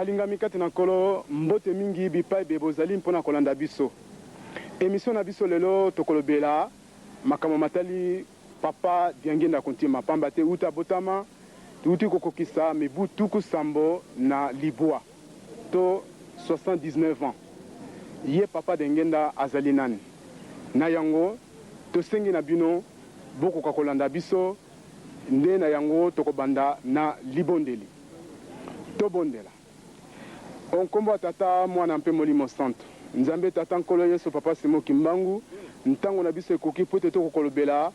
balingami kati na nkolo mbote mingi bipai be bozali mpona kolanda biso émission na biso lelo tokolobela makambo matali papa Diangenda Kontima pamba te uta botama tuuti kokokisa mibu tuku sambo na libwa to 79 ans ye papa Diangenda azali nani na yango tosengi na bino bokoka kolanda biso nde na yango tokobanda na libondeli tobondela onkombo tata mwana mpe molimo santo nzambe tata nkolo yesu papa Simo Kimbangu ntango na biso ekoki po te tokolobela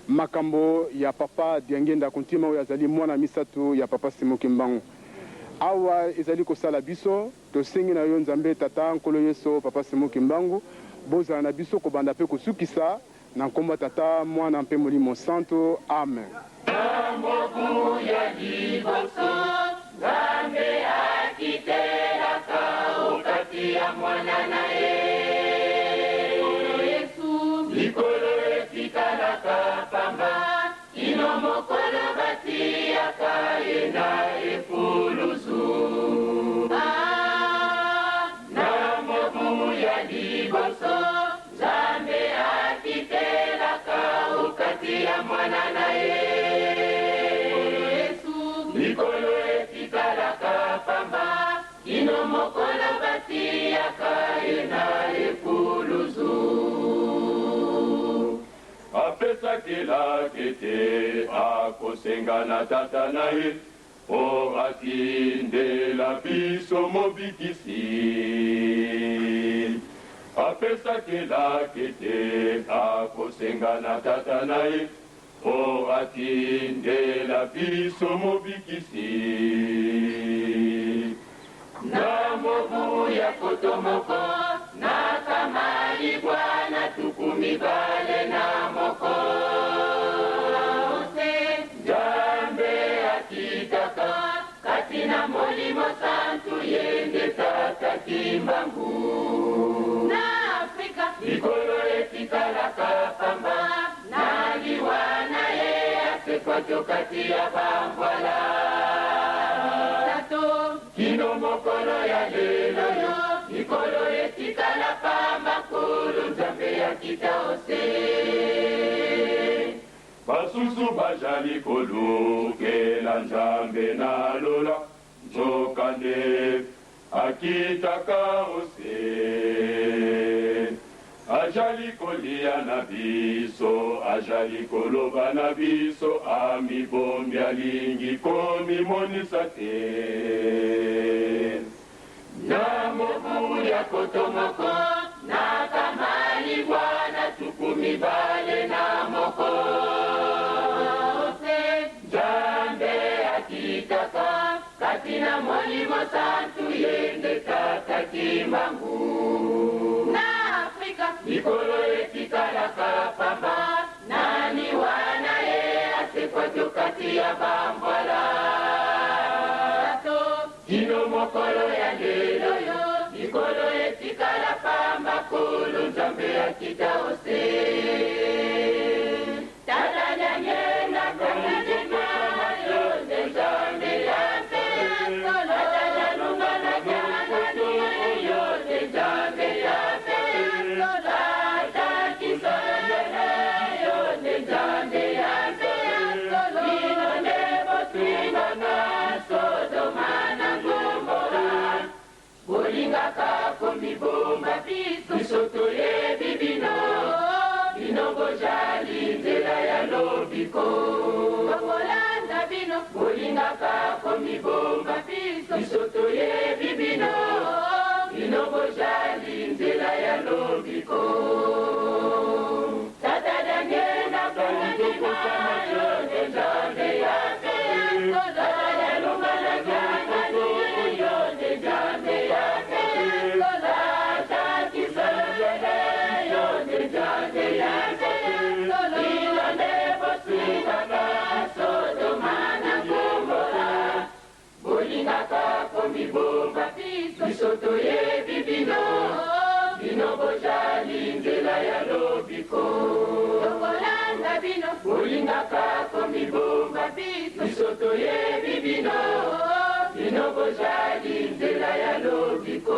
makambo ya papa Diangenda Kontima oyo azali mwana misatu ya papa Simo Kimbangu awa ezali kosala biso tosengi na yo nzambe tata nkolo yesu papa Simo Kimbangu bozala na biso kobanda mpe kosukisa na nkombo tata mwana mpe molimo santo amen. Namboku ya liboso Nzambe akitelaka ukati ya mwana na ye Yesu likolo etikalaka pamba ino mokolo batiaka ye na efulusu Namboku ya liboso Nzambe akitelaka ukati ya mwana na ye Nikolo etikalaka pamba ino mokolo batiaka ina efuluzu apesakilaki te akosenga na tata na ye po atindela biso mobikisi apesakilaki te akosenga na tata na ye o atindela biso mobikisi na mobu ya kotomoko na kamali bwana tukumi bale na moko Nzambe akitaka kati na molimo santu yende tata Kimbangu na Afrika likolo etikalaka pamba naliwana ye asekwato kati ya bambwala sato kino mokolo ya lelo yo likolo etikala pamba kulu Nzambe ya kitaose basusu bajali kolukela Nzambe na lola nzokande akitaka ose ajali kolia na biso ajali koloba na biso amibombi alingi komimonisa te na mobu ya kotomoko na kamali bwana tukumi bale na moko Nzambe akitaka kati na molimo santu yende tata Kimbangu nikolo etikalaka pamba nani wana ye asekwato kati ya bambwala kino mokolo ya lelo yo nikolo etikala pamba kulu Nzambe ya kitaose tata Diangenda Kontima yo Nzambe ya tata Lungana Diangani yo Nzambe ya komibomba bisoto ye bibino binongo jali nzela ya lobiko bakolanda bino bolingaka komibomba bisoto ye bibino binongo jali nzela ya lobiko tata Diangenda Kontima yo Nzambe ya tata Lungana Diangani yo Nzambe ya komibomba bisoto ye bibino binongo jali nzela ya lobiko bakolanda bino bolingaka komibomba bisoto ye bibino bino bozali nzela ya lobiko.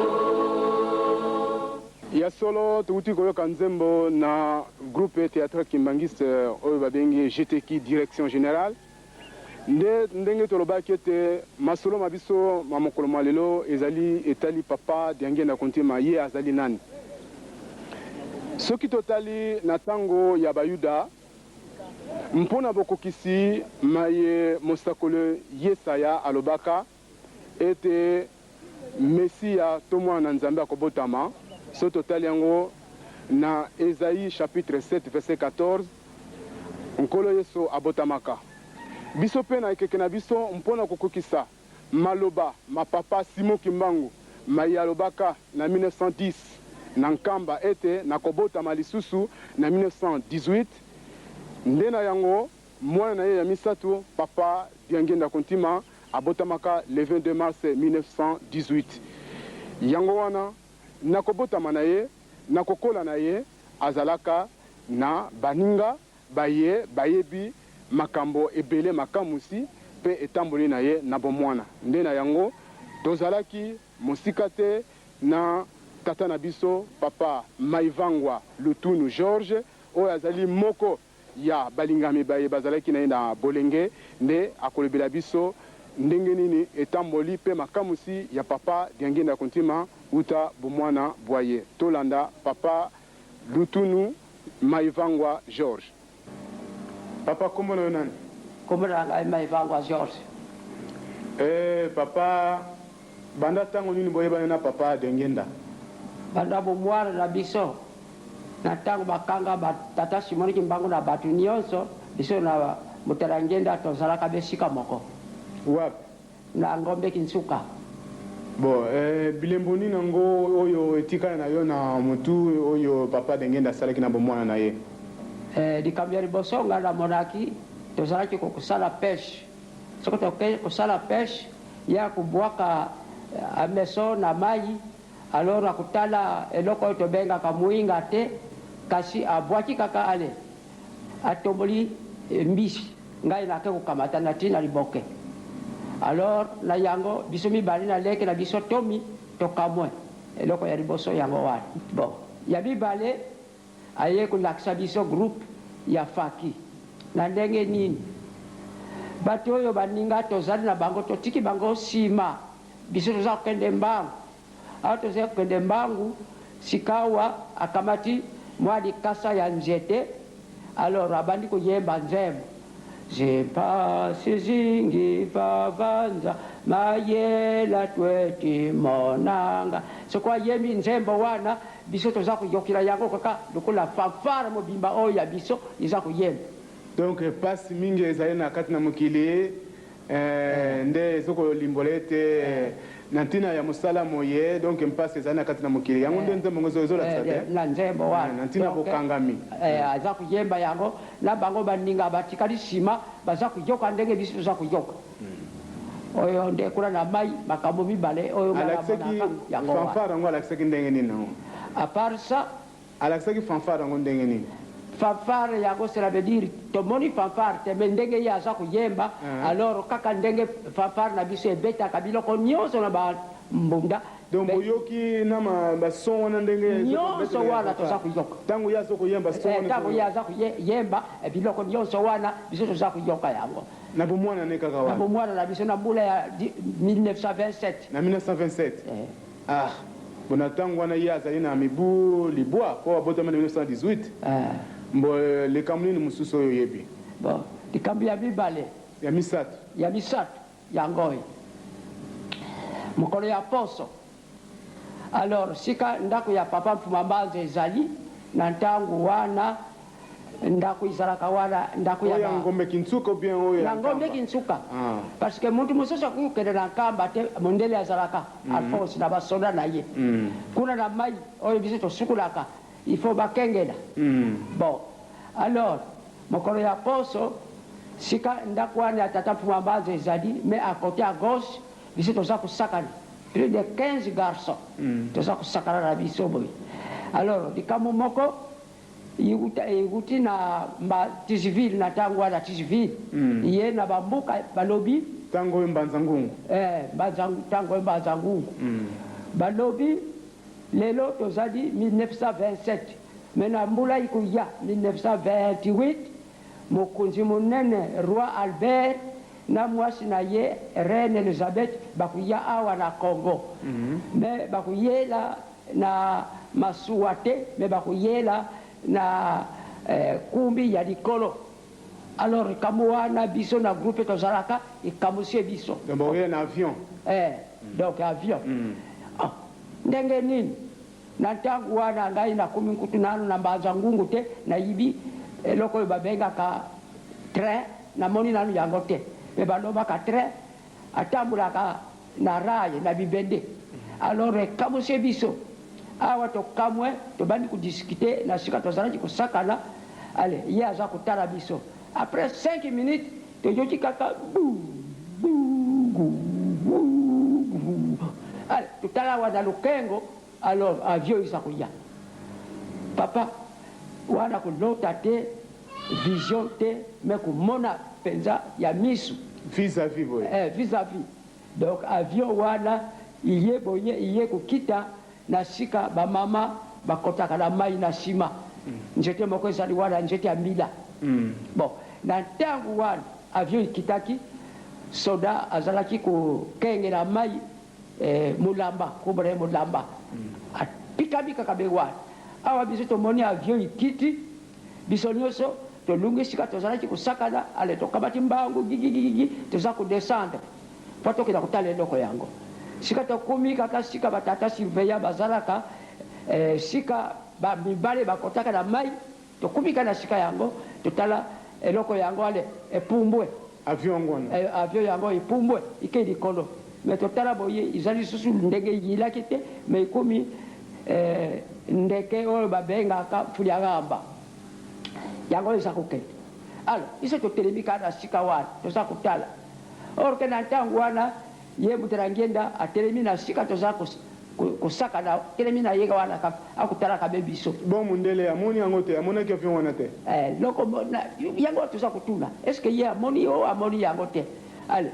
Ya solo tukuti koyoka nzembo na groupe théâtre kimbangiste oyo babengi GTK direction générale ndenge tolobaki ete masolo mabiso ma mokolo mwa lelo ezali etali papa Diangenda Kontima ye azali nani. Soki totali na ntango ya bayuda mpona bokokisi maye mosakolo Yesaya alobaka ete Mesia to mwana Nzambe akobotama. So totali yango na Esaïe chapitre 7 verset 14 nkolo Yesu abotamaka. Biso pe na ekeke na biso mpona kokokisa maloba mapapa Simon Kimbangu maye alobaka na 1910 na nkamba ete na kobotama lisusu na 1918 ndena yango mwana na ye ya misatu papa Diangenda Kontima abotamaka le 22 mars 1918. Yango wana na kobotama na ye na kokola na ye azalaka na baninga bayebi makambo ebele makamusi pe etamboli na ye na bomwana nde na yango tozalaki mosika te na tata na biso papa Maivangwa Lutunu George oyo azali moko ya balingami baye bazalaki na ye na bolenge nde akolobela biso ndenge nini etamboli pe makamusi ya papa Diangenda Kontima uta bomwana bwaye tolanda papa Lutunu Maivangwa George. Papa kombo na yo nani? Kombo na ngai Maivangwa George. Papa banda tango nini boyebana na papa Diangenda? Banda bomwana na biso na tango bakanga tata Simon Kimbangu na batu nyonso biso na Mutarangenda tozalaka besika moko. Wapi? Na Ngombe Kinsuka. Bon, bilembo nini nango oyo etikala na yo na mutu oyo papa Diangenda asalaki na bomwana na ye? Likambo ya liboso nga na monaki tozalaki kokosala peshe. Soko toke kosala peshe ya kubwaka ameso na mayi alors akutala eloko oyo tobengaka muinga te kasi abwaki kaka ale atomboli mbisi ngai nake kukamata na tina liboke. Alors na yango biso mibali na leke na biso tomi tokamwe eloko ya liboso yango wana. Bon ya mibale aye kulakisa biso groupe ya faki na ndenge nini bato oyo baninga tozali na bango totiki bango sima biso toza kokende mbangu aho toza kokende mbangu sikawa akamati mwa likasa ya nzete alors abandi koyemba nzembo zipasi zingi vavanza mayela tweti monanga sokwa yembi nzembo wana biso toza kuyokila yango kaka lokola fanfare mobimba oyo ya biso iza kuyemba. Donc pasi mingi ezali na kati na mokili nde ezokolimbola ete na ntina ya mosala moye donc mpasi ezali na kati na mokili yango nde nzembo ngo ezolakisa te na nzembo wana na ntina bokangami aza kuyemba yango na bango baninga batikali nsima baza kuyoka ndenge biso toza kuyoka oyo nde kuna na mai makambo mibale oyo alakisaki fanfare yango alakisaki ndenge nini nango à part ça alakisaki fanfare yango ndenge nini fanfare yango cela veut dire tomoni fanfare te me ndenge ye aza kuyemba alors kaka ndenge fanfare na biso ebetaka biloko nyonso na bambunda donc boyoki na bason wana ndenge nyonso wana toza kuyoka ntango ye aza koyemba ntango ye aza kuyemba biloko nyonso wana biso toza kuyoka yango na bomwana ne kaka wana na bomwana na biso na mbula ya 1927 na 1927 ah bona ntango wana ye azali na mibu libwa po abotama na 1918 mbo likambo nini mosusu oyo oyebi? Bon likambo ya mibale ya misatu yango oyo mokolo ya poso alors sika ndako ya papa Mfumambanza ezali na ntango wana ndako izalaka wana ndako ya Ngombe Kinsuka bien oyo na Ngombe Kinsuka parce que muntu mosusu akukende na nkamba te mondele azalaka Alphonse na basoda na ye kuna na mai oyo biso tosukulaka il faut bakengela bon alors mokolo ya poso sika ndako wana ya tata Mfumambanza ezali mais à côté à gauche biso toza kusakana plus de 15 garçons toza kusakana na biso boye alors likambo moko iguti na Tisville na tango wana Tisville ye na bambuka balobi tango mbanza ngungu tango mbanza ngungu balobi lelo tozali 1927 mena mbula ikuya 1928 mokonzi monene roi Albert na mwasi na ye reine Elizabeth bakuya awa na Congo me bakuyela na masuwa te me bakuyela na kumbi ya likolo. Alors kamu wana biso na groupe tozalaka ikamusie biso donc un avion donc avion ndenge nini na ntangu wana ngai na kumi nkutu nanu na mbanza ngungu te na yibi eloko oyo babengaka train na moni nanu yango te me balobaka train atambulaka na raye na bibende. Alors ekamusie biso awa tokamwe tobandi kudiskite na sika tozalaki kusakana ale ye aza kotala biso. Après 5 minutes, tu kaka bou bou bou. Allez, tout à l'heure dans le Kengo, alors avion isakuya. Papa, wana kulota te vision te mais kumona penza ya misu vis-à-vis boy. Vis-à-vis. Donc avion wana iye boye iye kukita na sika ba mama bakotaka na mai na sima. Njete moko ezali wana njete ya mbila. Bon, na ntangu wana avion ikitaki soda azalaki kokengela mai mulamba kubre mulamba apikabika kabe wana awa biso tomoni avion ikiti biso nyonso tolungi sika tozalaki kusakana ale tokabati mbangu gigigigi toza kudescendre po tokenda kotala eloko yango sika tokumi kaka sika batata surveya bazalaka sika bamibale bakotaka na mai tokumika na sika yango totala eloko yango ale epumbwe avion ngwana avion yango epumbwe ike likolo mais totala boye izali susu ndenge yilaki te mais komi ndeke oyo babengaka fuliagamba yango eza kokende. Alors iso totelemi kana sika wana toza kotala or ke na ntango wana ye mutera ngenda atelemi na sika toza kusaka na telemi na yega wana akutala kabe biso bon mundele amoni yango te amona ke avion wana te loko yango toza kutuna est ce que ye amoni o amoni yango te. Ale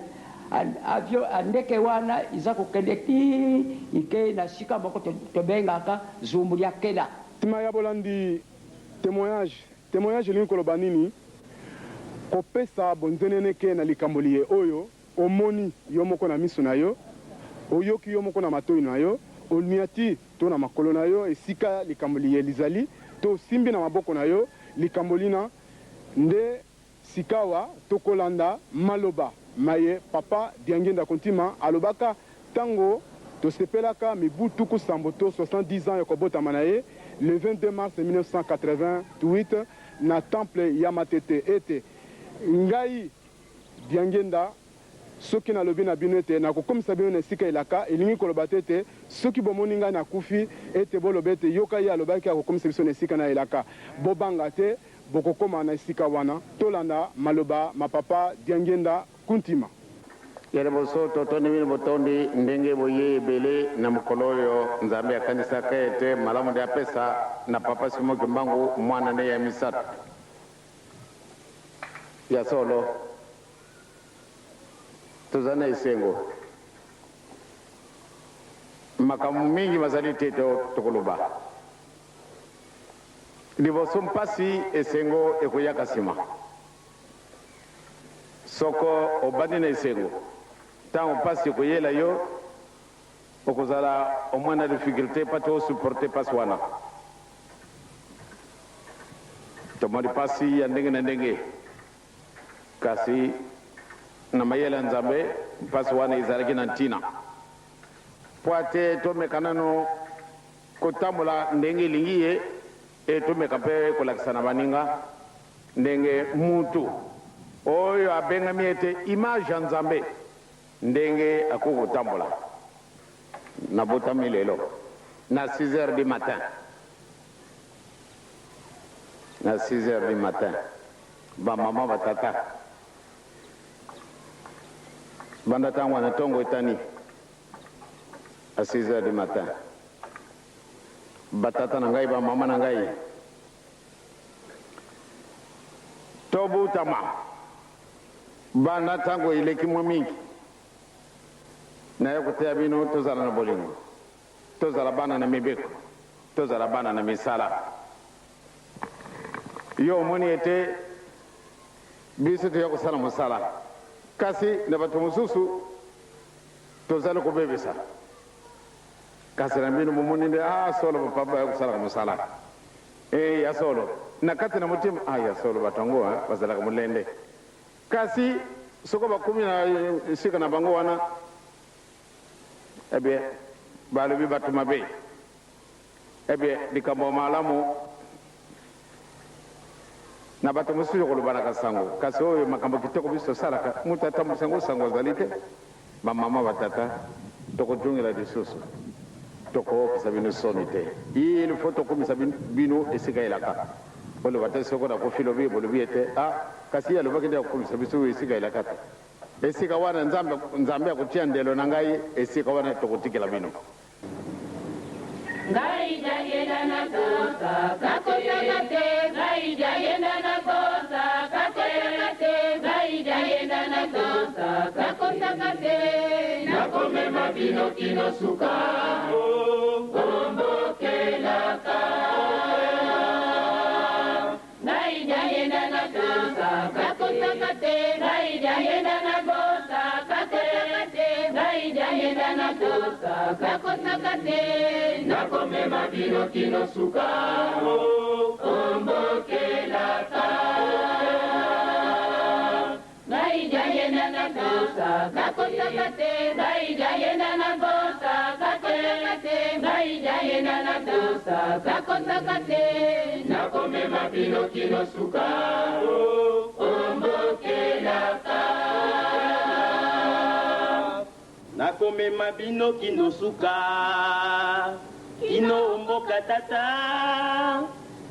avion andeke wana iza kokende ti ike na sika moko tobengaka zumbu ya kela tima ya bolandi témoignage elingi koloba nini kopesa bonzenene ke na likamboli ye oyo omoni yo moko na miso na yo oyoki yo moko na matoi na yo oniati to na makolo na yo esika likamboli ye lizali to simbi na maboko na yo likamboli na nde sikawa tokolanda maloba maye papa Diangenda Kontima alobaka tango tosepelaka mibu tuku sambo to 70 ans ya kobotama na ye le 22 mars 1988 na temple ya Matete ete ngai Diangenda soki nalobi na bino ete nakokomisa bino na esika elaka elingi koloba te ete soki bomoni ngai nakufi ete boloba ete yoka ye alobaki akokomisa biso na esika na elaka bobanga te bokokoma na esika wana tolanda maloba mapapa Diangenda Kontima. Yele boso totoni mini botondi ndenge boye ebele na mokolo oyo nzambe akanisaka ete malamu de apesa na papa Simo Kimbangu mwana ne ya misato ya solo tozana esengo makamu mingi mazali teto tokoloba liboso mpasi esengo ekoyaka nsima soko obandi na esengo ntango mpasi ekoyela yo okozala omwana difficulté pati osuporte pasi wana tomoni pasi ya ndenge na ndenge kasi na mayele ya nzambe mpasi wana ezalaki na ntina po ate tomeka nano kotambola ndenge elingi ye e tomeka mpe kolakisa na baninga ndenge mutu oyo abengami ete image ya nzambe ndenge akokotambola nabotami lelo na 6 heures du matin na 6 heures du matin bamama batata banda ntango wana ntongo etani a 6 heures du matin batata na ngai bamama na ngai tobutama banda ntango eleki mwa mingi na ye kuteya bino tozala na bolingo tozala bana na mibeko tozala bana na misala yo omoni ete biso toya kosala mosala kasi na bato mosusu tozali kobebisa kasi na bino momoni nde solo bapapa ya kosalaka mosala ya solo na kati na motima ya solo bato yango bazalaka molende kasi soko bakomi na esika na bango wana ebe balobi bato mabe ebe likambo malamu na bato mosusu kolobanaka sango kasi oyo makambo kitoko biso tosalaka moto atambwisa yango sango azali te bamama batata tokojungela lisusu tokookisa bino soni te il faut tokomisa bino esika elaka oloba te soko nakofi lobi bolobi ete kasi ye alobaki nde akokomisa biso esika elaka te esika wana nzambe akotia ndelo na ngai esika wana tokotikela bino ngai jayenda na kosa kakotaka te ngai jayenda na kosa kakotaka te ngai jayenda na kosa kakotaka te nakomema bino kino suka ombokelaka ngai jayenda na kosa kakotaka te ngai jayenda na kosa kakotaka te ngai jayenda na kosa kakotaka te nakomema bino kino suka ombokelaka ngai jayenda na kosa kakotaka te ngai jayenda na kosa kakotaka te ngai jayenda na kosa kakotaka te nakomema bino kino suka ombokelaka nakomema bino kino suka kino mboka tata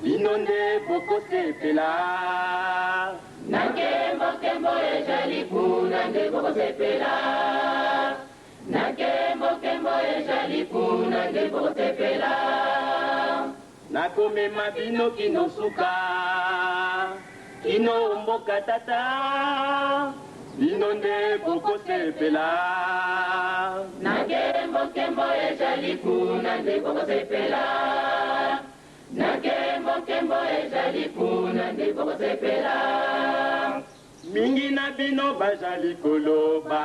bino nde bokosepela nakembokembo ezali kuna nde bokosepela nakembokembo ezali kuna nde bokosepela nakomema bino kino suka kino mboka tata bino nde bokosepela nakembokembo ezali kuna nde bokosepela nakembokembo ezali kuna nde bokosepela mingi na bino bazali koloba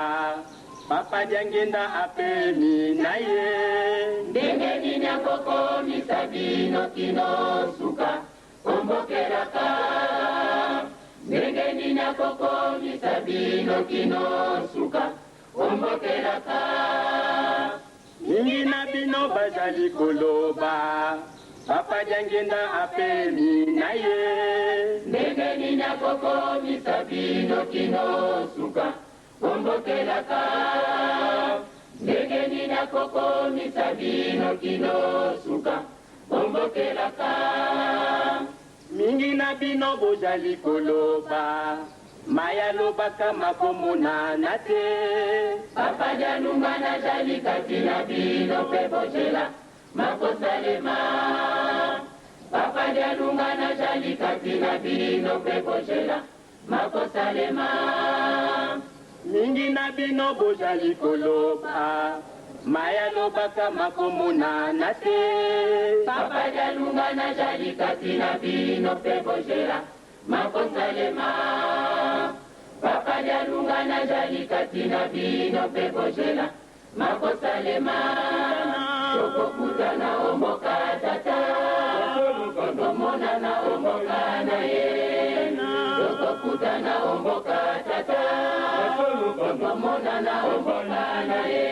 papa diangenda apemi na ye ndenge nini akokomisa bino kino suka ombokelaka ndenge nini akokomisa bino kino suka ombokelaka mingi na bino bazali koloba papa diangenda apemi na ye ndenge nini akokomisa bino kino suka ombokelaka ndenge nini akokomisa bino kino suka ombokelaka mingi na bino bozali koloba maya lobaka makomonana te papa janunga nazali kati na bino mpe bozela makosalema papa janunga nazali kati na bino mpe bozela makosalema mingi na bino bozali koloba maya lobaka makomonana te papa janunga nazali kati na bino mpe bozela makosalema papa janunga nazali kati na bino mpe bozela makosalema tokokutana omboka tata tokomonana omboka na ye tokokutana omboka tata tokomonana omboka na ye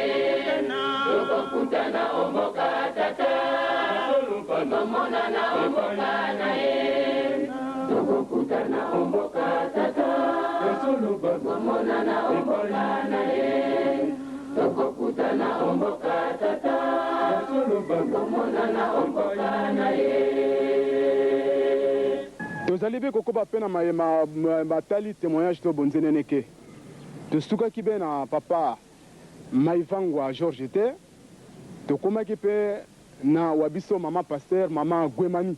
tokokutana omboka tata tokomonana omboka na ye tokokutana omboka tata tokomonana omboka na ye tokokutana omboka tata tokomonana omboka na ye tozali mpe kokoba mpe na batali témoignage to bonzenene ke tosukaki mpe na papa maivangwa george te tokomaki mpe na wa biso mama paster mama gwemani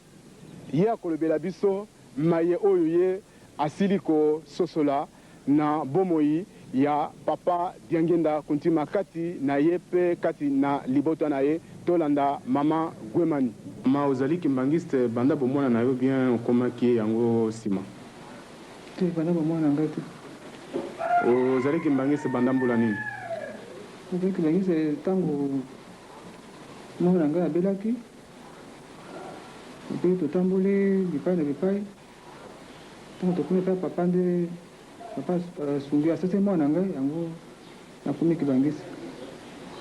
ye akolobela biso maye oyo ye asili kososola na bomoi ya papa Diangenda Kuntima kati na ye pe kati na libota na ye tolanda mama Gwemani. Ma ozali kimbangiste banda bomona na yo bien koma ki yango sima. Te banda bomona ngati. Ozali kimbangiste banda mbula nini? Ozali kimbangiste tango mwana nga abelaki. Pe totambole bipai na bipai. Tango tokune pa papa nde papa sungi asese mwana nga yango nakomi kibangiste.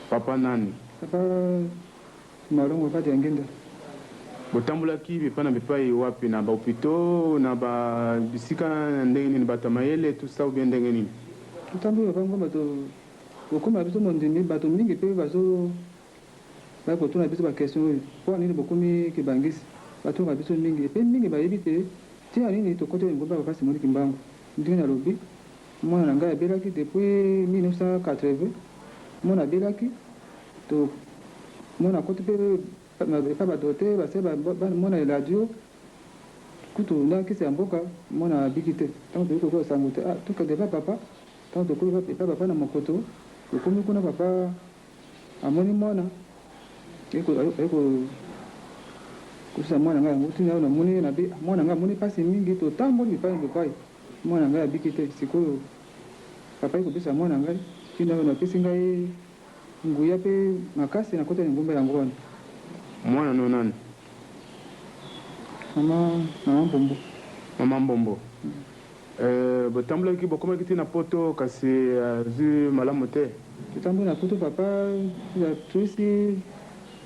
Papa nani? Papa Malongo papa Diangenda. Botambulaki bipai na bipai wapi na ba hopito na ba bisika ndenge nini batamayele tout ça ou bien ndenge nini? Totambula bango bato okoma biso mondimi bato mingi pe bazo ba ko tuna biso ba question po nini bokomi kibangisi bato ba biso mingi pe mingi ba yebite tia nini to kote ngomba ba kasi moni kimbangu ndenge na lobi mwana ngai abelaki depuis 1980 mwana abelaki to mwana kote pe pa badote base mwana eladio kutu na kisi ya mboka mwana bikite tango to ko sango te to ka deba papa tango to ko pa papa na mokoto komi kuna papa amoni mwana eko kusa mwana ngai nguti na moni na bi mwana ngai moni pasi mingi to tambo ni pai mwana ngai bikite sikoyo papa eko bisa mwana ngai kina na pesi ngai nguya pe makasi na kota ngombe ya ngoni. Mwana no nani? Mama Mbombo. Mama Mbombo. Botambula ki bokoma kiti na poto kasi zu malamu te. Tutambula na poto papa ya tuisi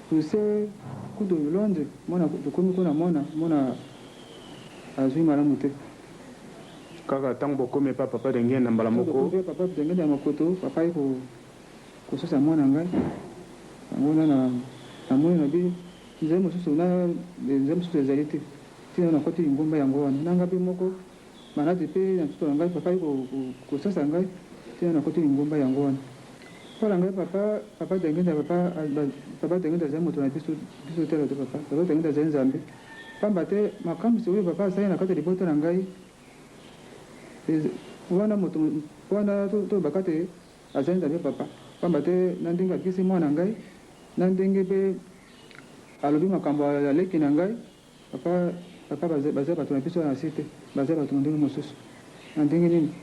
tuse kudo Londres mwana tukomi kuna mwana azui malamu te. Kaka tango bokome papa Diangenda mbala moko. Papa Diangenda makoto papa iko kusosa mwana ngai. Ngona na mwana na bi nzee mosusu na nzee mosusu ezali te tina na koti ngomba yango wana nanga pe moko manati pe na tuto ngai papa kosasa ngai tina na koti ngomba yango wana pala ngai papa Diangenda papa Diangenda za moto na biso tela to papa Diangenda za nzambe pamba te makambi so papa sai na kati libota na ngai wana moto wana to bakate azenza be papa pamba te na ndinga kisi mwana ngai na ndenge pe alobi makambo ya leki na ngai papa baza bato na biso na site baza bato na ndenge mosusu na ndenge nini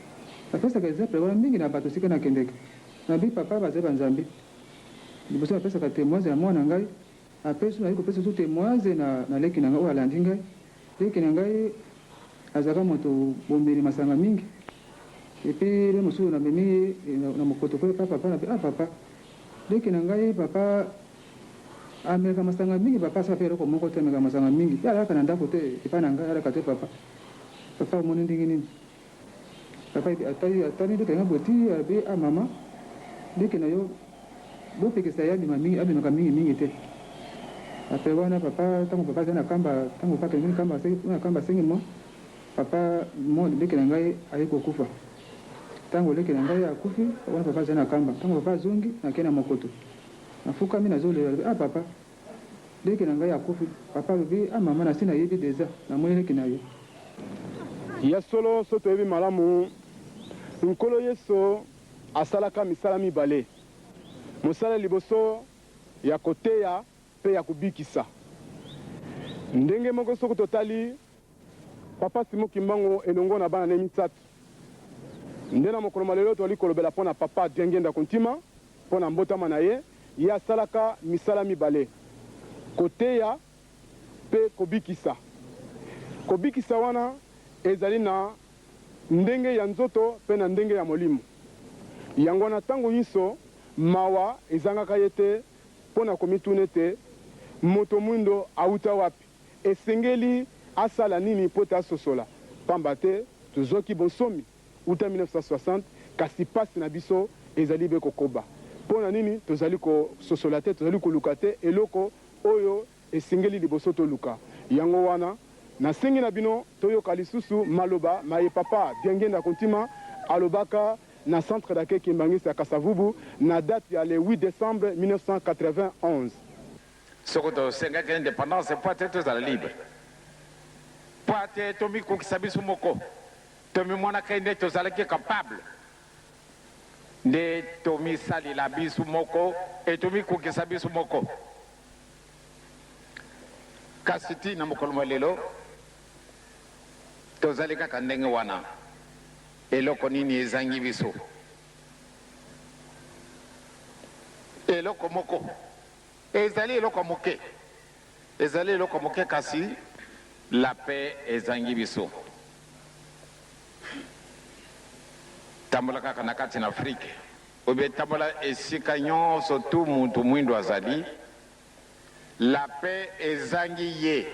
bapesaka exemple wana mingi na bato sika na kendeke na bi papa baza banzambe liboso bapesaka témoise ya mwana ngai apesi nayi kopesa so témoise na leki na ngai oyo alandi ngai leki na ngai azalaka moto bomeli masanga mingi epi le mosusu na memi na mokoto koyo papa na pe papa leki na ngai papa ameka masanga mingi papa sa fere ko moko te ameka masanga mingi ya alaka na ndako te ipana ngai alaka te papa moni ndenge nini papa atani de kenga boti abi mama deke na yo bo pekesa ya bima mingi abimaka mingi te ape wana papa tango papa zana kamba tango papa ngini kamba sengi mo papa mo deke na ngai ayiko kufa tango leke na ngai akufi wana papa zana kamba tango papa zongi na kena mokoto nafuka mina zole papa leke na ngai akufi papa lobi mama na sina yebi deja na moye leke na yo ya solo soto yebi malamu nkolo yeso asalaka misala mibale mosala liboso ya koteya pe ya kubikisa ndenge moko soko totali papa Simo Kimbangu elongo na bana ne mitatu nde na mokolo malelo toli kolobela pona papa Diangenda Kuntima pona mbotama na ye ya salaka misala mibale koteya pe kobikisa wana ezali na ndenge ya nzoto pe na ndenge ya molimo yango na tango nyinso mawa ezangaka ye te pona komitune te moto mwindo auta wapi esengeli asala nini po te asosola pamba te tozoki bonsomi uta 1960 kasi pasi na biso ezali be kokoba pona nini tozali kososola te tozali koluka te eloko oyo esengeli liboso toluka yango wana nasengi na bino toyoka lisusu maloba maye papa Diangenda Kuntima alobaka na centre d'accueil Kimbangisi ya Kasavubu na date ya le 8 décembre 1991 soko tosengaki indépendance po ate tozala libre po ate tomikokisa biso moko tomimonaka nde tozalaki capable nde tomisalela biso moko e tomikokisa biso moko. Kasi ntina mokolo mwa lelo tozali kaka ndenge wana, eloko nini ezangi biso? Eloko moko ezali eloko moke, ezali eloko moke, kasi la paix ezangi biso. Tambola kaka na kati na Afrique obe tambola esika nyonso tu muntu mwindo azali, la paix ezangi ye.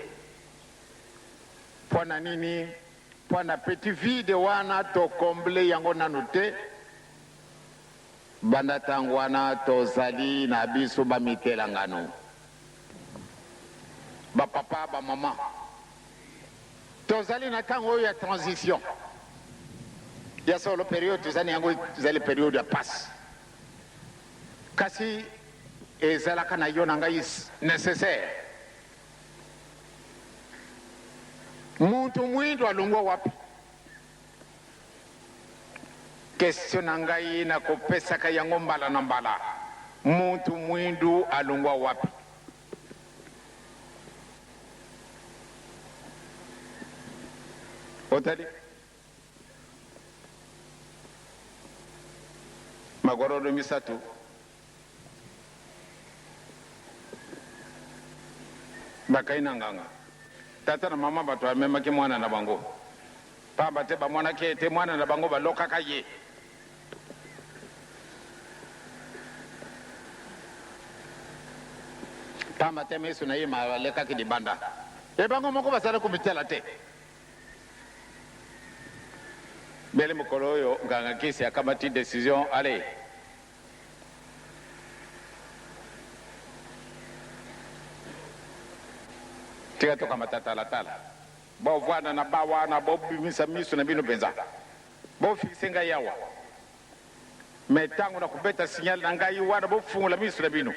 Pona nini? Pona petit vide wana to komble yango nanu te. Banda tango wana tozali na biso bamitela ngano, ba papa ba mama, tozali na tango ya transition ya solo periode, tozali yango tozali periode ya passe. Kasi ezalaka na yo na ngai nécessaire. Muntu mwindo alungwa wapi? Question na ngai na kopesaka yango mbala na mbala, muntu mwindu alungwa wapi? Otali magorodo misatu bakaina nganga tata na mama bato amemaki mwana na bango, pamba te bamwana ke te mwana na bango balokaka ye. Pamba te mesu na ye malekaki libanda, e bango moko basala kumitela te. Bele mokolo oyo nganga kisi akamati décision, allez tika toka matatalatala bovwana na bawana bobimisa miso na bino penza bofikise ngai yawa, me tango na kubeta sinyali na ngai wana bofungula miso na bino.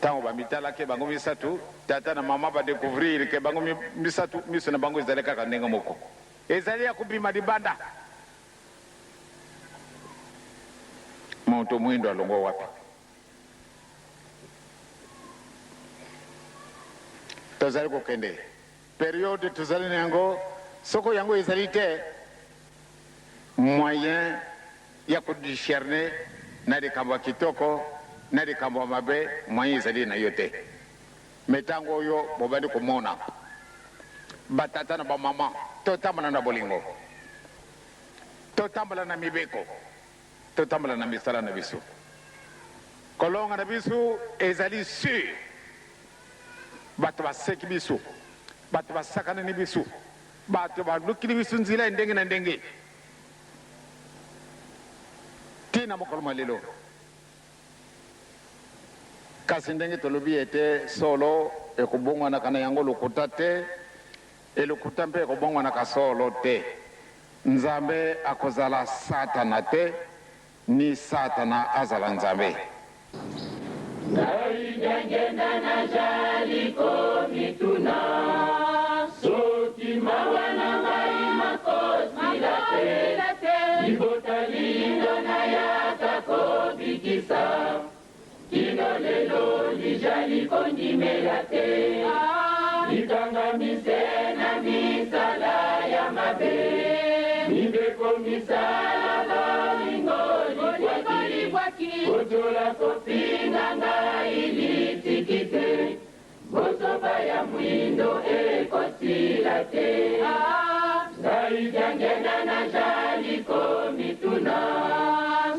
Tango bamitala ke bango misatu, tata na mama ba découvrir ke bango misatu miso na bango ezali kaka ndenge moko, ezali ya kubima libanda. Muntu mwindo alongo wapi? Tozali kokende periode tozali nango, soko yango ezali te moyen ya kodiscerne na likambo kitoko na likambo mabe, moyen ezali na yo te. Metango oyo bobandi komona batata na bamama totambola na bolingo, totambola na mibeko, totambola na misala na biso, kolonga na biso ezali sur. Bato baseki biso, bato basakana ni biso, bato balukili biso nzila ndenge na ndenge. Tina mokolo malelo kasi ndenge tolobi ete solo ekobongwa na kana yango lokuta te, elokuta mpe ekobongwa na kasolo te. Nzambe akozala satana te, ni satana azala nzambe. Naijangenda na jaliko mituna, soki mawana mai makosi late, ibota lindo na yatako bikisa, kino lelo lijaliko ndimela te, ikanga mise na misala ya mabe, nibeko misala balingo likwaki, ojola kopinga nga ilitikite, bosoba ya mwindo ekosila te, ngaijangenda na jaliko mituna,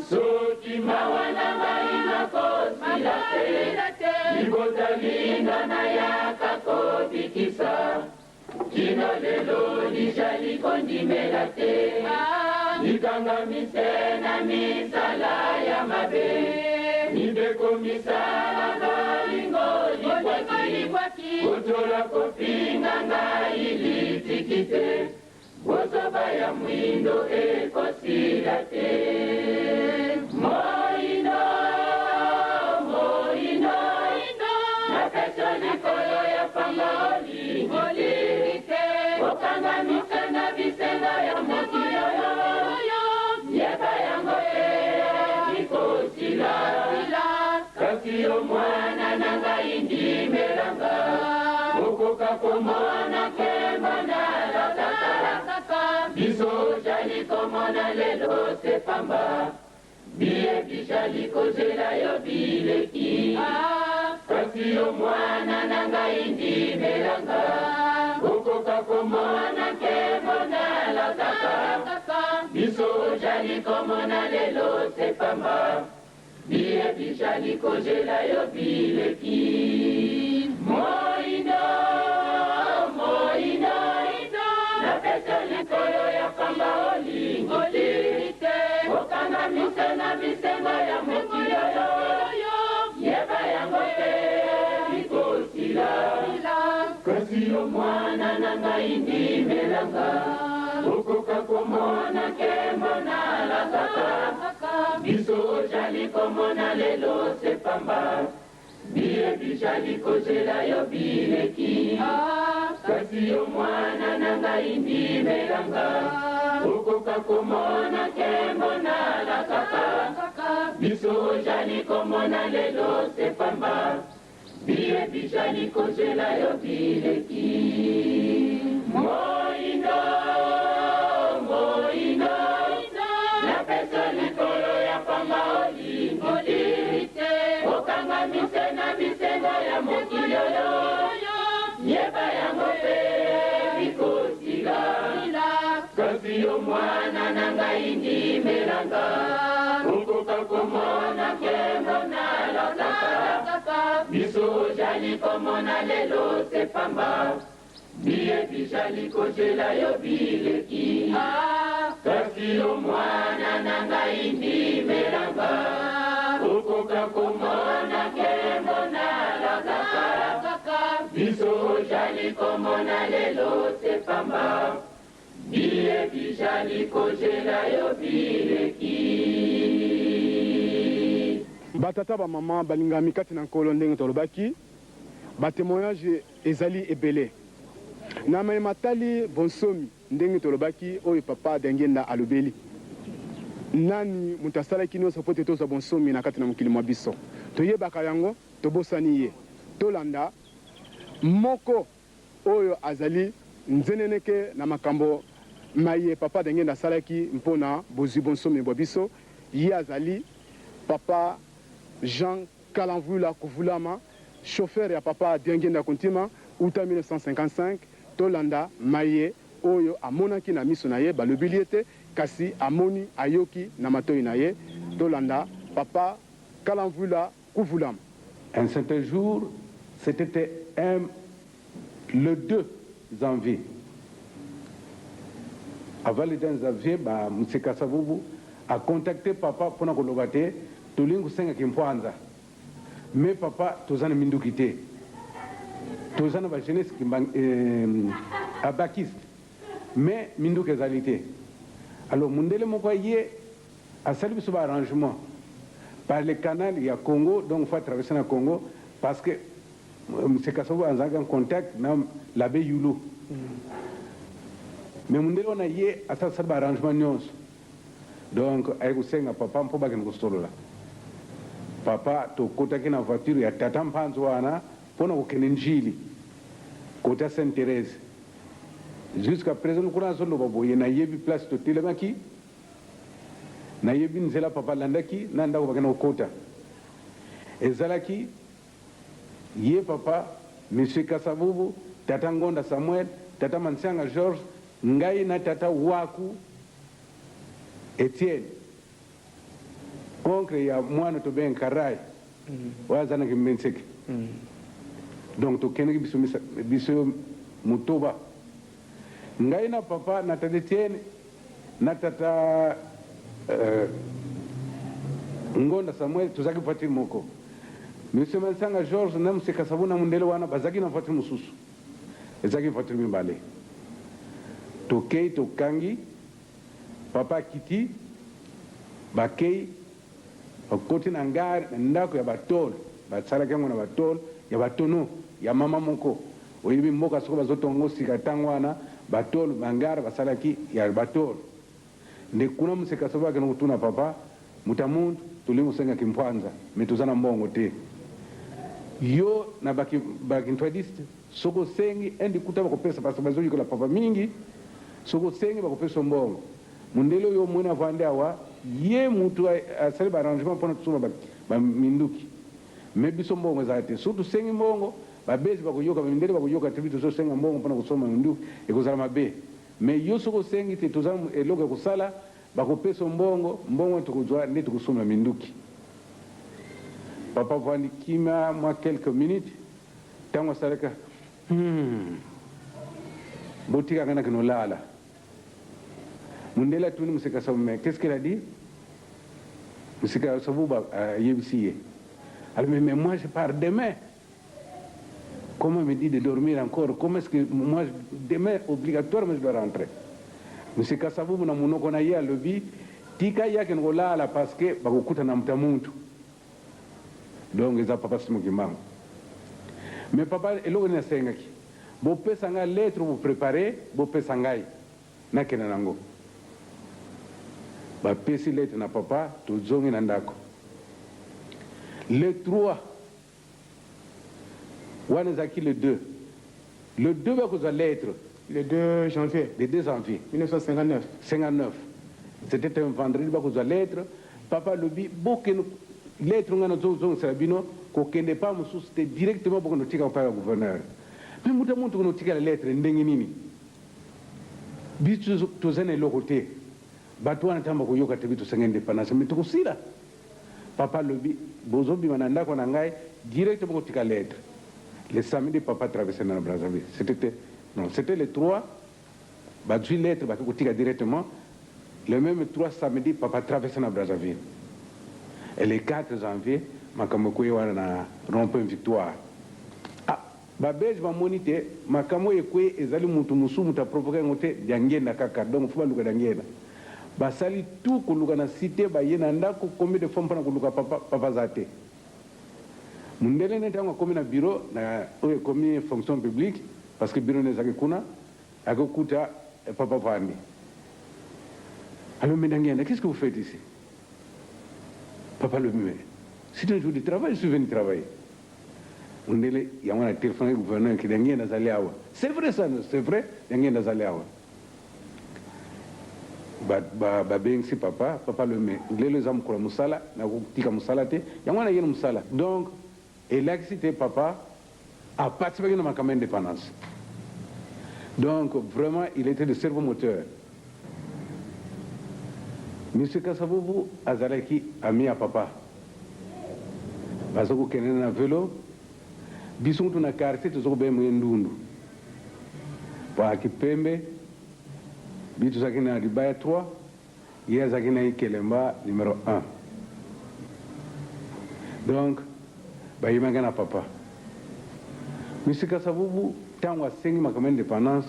soki mawana mai makosila te, ibotalinga na yakako bikisa, kino lelo lijaliko ndimela te, ikanga mise na misala ya mabe, nibeko misala balingo likwaki, ojola kopinga nga ilitikite, bosoba ya mwindo ekosila te. Moino, moino, na peso likolo ya panga olikite, okangamisa na bisengo ya mokili oyo yeba yango te likosila kasi yo mwana na ngai ndimelanga okoka komona nkembo nalataka biso ozali komona lelo sepamba biye bijali kozela yo bileki kasi yo mwana na ngai ndimelanga okoka komona nkembo nalataka biso ozali komona lelo sepamba biye bijali kozela yo bileki moindo napesa likolo ya pamba olingi te okangamisa na bisengo ya mokili oyo yeba yango te likosila kasi yo mwana na ngai ndimelanga okoka komona nkembo nalataka biso ozali komona lelo sepamba biye bijali kozela yo bileki kasi yo mwana na ngai ndimelanga okoka komona nkembo nalataka biso ozali komona lelo sepamba biye bijali kozela yo bileki moindo napesa likolo ya pamba olingi te okangamise na bisengo ya mokili oyo yeba yango pe likosila kasi yo mwana na ngai ndimelanga okoka komona nkembo nalataka biso ozali komona lelo sepamba biye bijali kozela yo bileki kasi yo mwana na ngai ndimelanga okoka komona nkembo nalataka biso ozali komona lelo sepamba biye bijali kozela yo bileki batata bamama balingami kati na nkolo ndenge tolobaki batémoignage ezali ebele na mayema tali bonsomi ndenge tolobaki oyo papa Diangenda alobeli nani moto asalaki nyonso po te tozwa bonsomi na kati na mokili mwa biso toyebaka yango tobosani ye tolanda moko oyo azali nzeneneke na makambo maye papa Diangenda asalaki mpona bozwi bonsomi bwa biso ye azali papa Jean Kalamvula Kuvulama chauffeur ya papa Diangenda Kuntima uta 1955 tolanda maye oyo amonaki na miso na ye balobeli ete kasi amoni ayoki na matoi na ye tolanda papa Kalamvula Kuvulama. Un certain jour, c'était le 2 janvier. Avant le 2 janvier, M. Kassavubu a contacté papa pour nous colloquer. Tolingu senga kimpanza. Mais papa, tozana mindukite. Tozana ba jeunesse abakiste. Mais minduke ezalité. Alors mundele moko yé a salué ce arrangement par le canal il y a Congo, donc il faut traverser le Congo parce que M. Kassavubu a en contact avec l'abbé Youlou. Mais mundele on a yé a salué arrangement nyons. Donc avec senga papa mpo ba ken kostolo la. Papa to kota kina voiture ya tata mpanzo wana pona kokende njili kota Sainte-Thérèse jusqu'à présent kuna solo baboye na yebi place to telemaki na yebi nzela papa landaki na ndako bakena kota ezalaki ye papa monsieur Kassavubu tata Ngonda Samuel tata Mansianga George ngai na tata Waku Etienne oncle ya mwana to ben karai wazana ki mensek donc to keneki biso mutoba ngai na papa na tata Etienne na tata Ngonda Samuel tuzaki fati moko monsieur Mansanga George na monsieur Kassavubu na mundele wana bazaki na fati mususu ezaki fati mimbale to kei to kangi papa kiti bakei okoti na ngari na ndako ya batolo basalaki yango na batolo ya batono ya mama moko oyebi mboka soko bazotongo sika ntango wana batolo mangara basalaki ya batolo nde kuna msekasava kana kutuna papa mutamuntu tulimusenga kimpwanza metuzana mbongo te yo na baki ntwadiste soko sengi endi kutaba ko pesa pasa bazoji kula papa mingi soko sengi bakopesa mbongo mundelo yo mwena vande awa ye mutu asali ba arrangement pona tusuma ba minduki mebiso mbongo zate sutu sengi mbongo babezi bakuyoka mindele bakuyoka tibitu so senga mbongo pona kusoma minduki ekuzala mabe me yo soko sengi te tuzana eloga kusala bakopesa mbongo tukuzwa ndi tukusoma minduki papa vandi kima moi quelques minutes tango sareka botika kana kinolala mundela tuni musika sabume qu'est-ce qu'elle a dit musika sabuba yebisiye alors mais moi je pars demain comment me dit de dormir encore comment est-ce que moi demain obligatoirement je dois rentrer musika sabubu na munoko na ye alobi tika yake ngolala parce que bakukuta na mtamuntu donc eza papa simukimbango mais papa eloko ni asengaki bopesa nga lettre vous préparer bopesa ngai nakena nango bapesi lettre na papa tozongi na ndako le 3 wana ezalaki le 2 bakozwa lettre Le 2 janvier. le 2 janvier 1959. c'était un vendredi bakozwa lettre papa lobi bokeno lettre ngana zozongisela bino kokende pa mosusu te directement bokono tika kopaya gouverneur me muta muntu kono tika la lettre ndenge nini bitu tozana eloko te bato wana tamba koyoka te bitu senge indépendance me tokusila papa lobi bozobima na ndako na ngai directement kotika lettre le samedi papa traversé na Brazzaville c'était le 3 bazwi lettre bakotika directement le même 3 samedi papa traversé na Brazzaville et le 4 janvier makambo kwe wana na rond-point Victoire babeji bamoni te makambo ekwe ezali mutu musumu ta provoquer ngote diangenda kaka donc fuba luka diangenda basali tout kuluka na cité bayena ndako combien de fois mpana kuluka papa zate mundele ne tango komi na bureau na oye komi fonction publique parce que bureau ne zaki kuna akokuta papa vandi alors mais qu'est-ce que vous faites ici papa le mieux c'est un jour de travail je suis venu travailler mundele yamana téléphone au gouverneur qui dangie na zaliawa c'est vrai ça c'est vrai dangie na zaliawa ba bengi papa le mieux lelo zam ko musala na kutika musala te yamana yena musala donc électricité papa a participé à ma campagne d'indépendance donc vraiment il était le cerveau moteur. Monsieur Kasavubu azalaki ami à papa bazoko kenena na vélo biso tuna quartier tozoko be mwendundu pa kipembe bitu zakina Libaya 3 yeye zakina Ikelemba numéro 1 donc bayimanga na papa Monsieur Kasavubu tango asengi makamani indépendance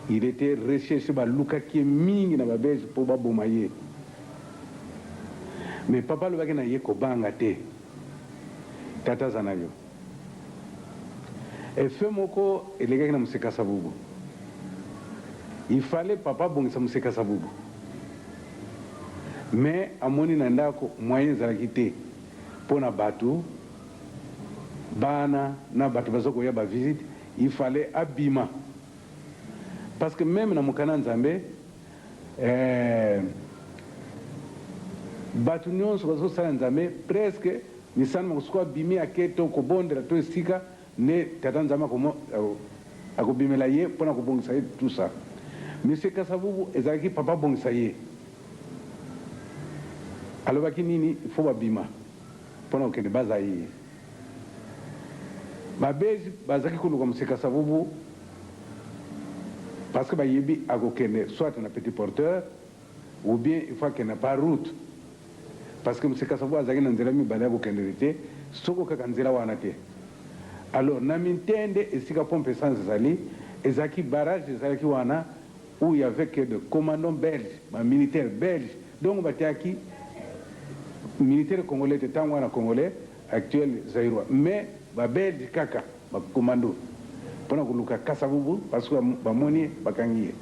il était recherché par Luka qui est mingi na babeji pour babomaye mais papa le bagena yeko banga te tata zanayo et fait moko elegaki na Monsieur Kasavubu il fallait papa bongisa Monsieur Kasavubu mais amoni na ndako moyen zalaki te pona batu bana na batu bazoko ya ba visite il fallait abima parce que même na mukana nzambe batu nyonso bazosala nzambe presque nisana makusuka bimi aketo kobondela to esika ne tata nzambe akobimela ye mpona kobongisa ye tout ça Monsieur Kasavubu ezalaki papa bongisa ye alobaki nini il faut babima mpona kokende baza ye babeji bazalaki koluka Monsieur Kasavubu parce que bayebi akokende soit na petit porteur ou bien il faut kende par route parce que Monsieur Kasavubu azalaki na nzela mibale akokendele te soko kaka nzela wana te alors na mitende esika pompe essence ezali ezalaki barrage ezalaki wana où il y avait que de commandants belges militaires belges donc batiaki militaire congolais te ntango wana congolais actuel zaïrois mais babelge kaka bacommando mpona koluka kasavubu parce que bamoni bakangi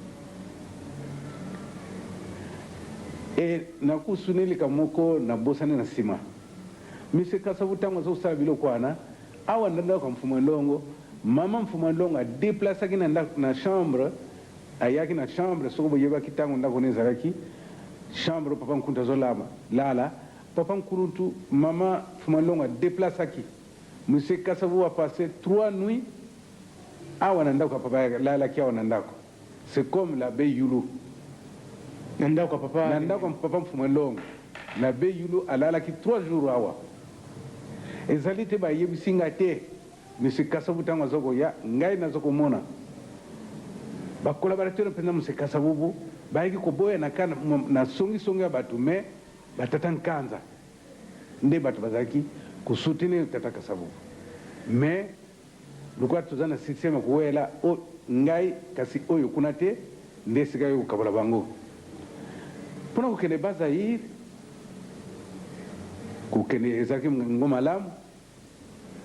e nakusunelika moko na bosane na nsima mise kasavu ntango azosala biloko wana awa ndandaka mfumu ndongo mama mfumu ndongo adeplasaki na chambre ayaki na chambre soko boyebaki ntango ndako ne ezalaki chambre papa nkuntu azolama lala papa nkuruntu mama mfumu ndongo adeplasaki mise kasavu apasse 3 nuits awa na ndako ya papa lalaki awa na ndako c'est comme la be yulu na ndako ya papa na ndako ya papa mfumu ndongo na be yulu alalaki 3 jours awa ezali te bayebisi nga te misi kasavu ntango azokoya ngai nazokomona bakolaborateur mpenza misi kasavubu bayaki koboya na songisongi ya bato me batata nkanza nde bato bazalaki kosoutenir tata kasavubu me lokola toza na systeme koyela ngai kasi oyo kuna te nde esika yo kokabola bango mpona kokende bazaire kokende ezalaki ngo malamu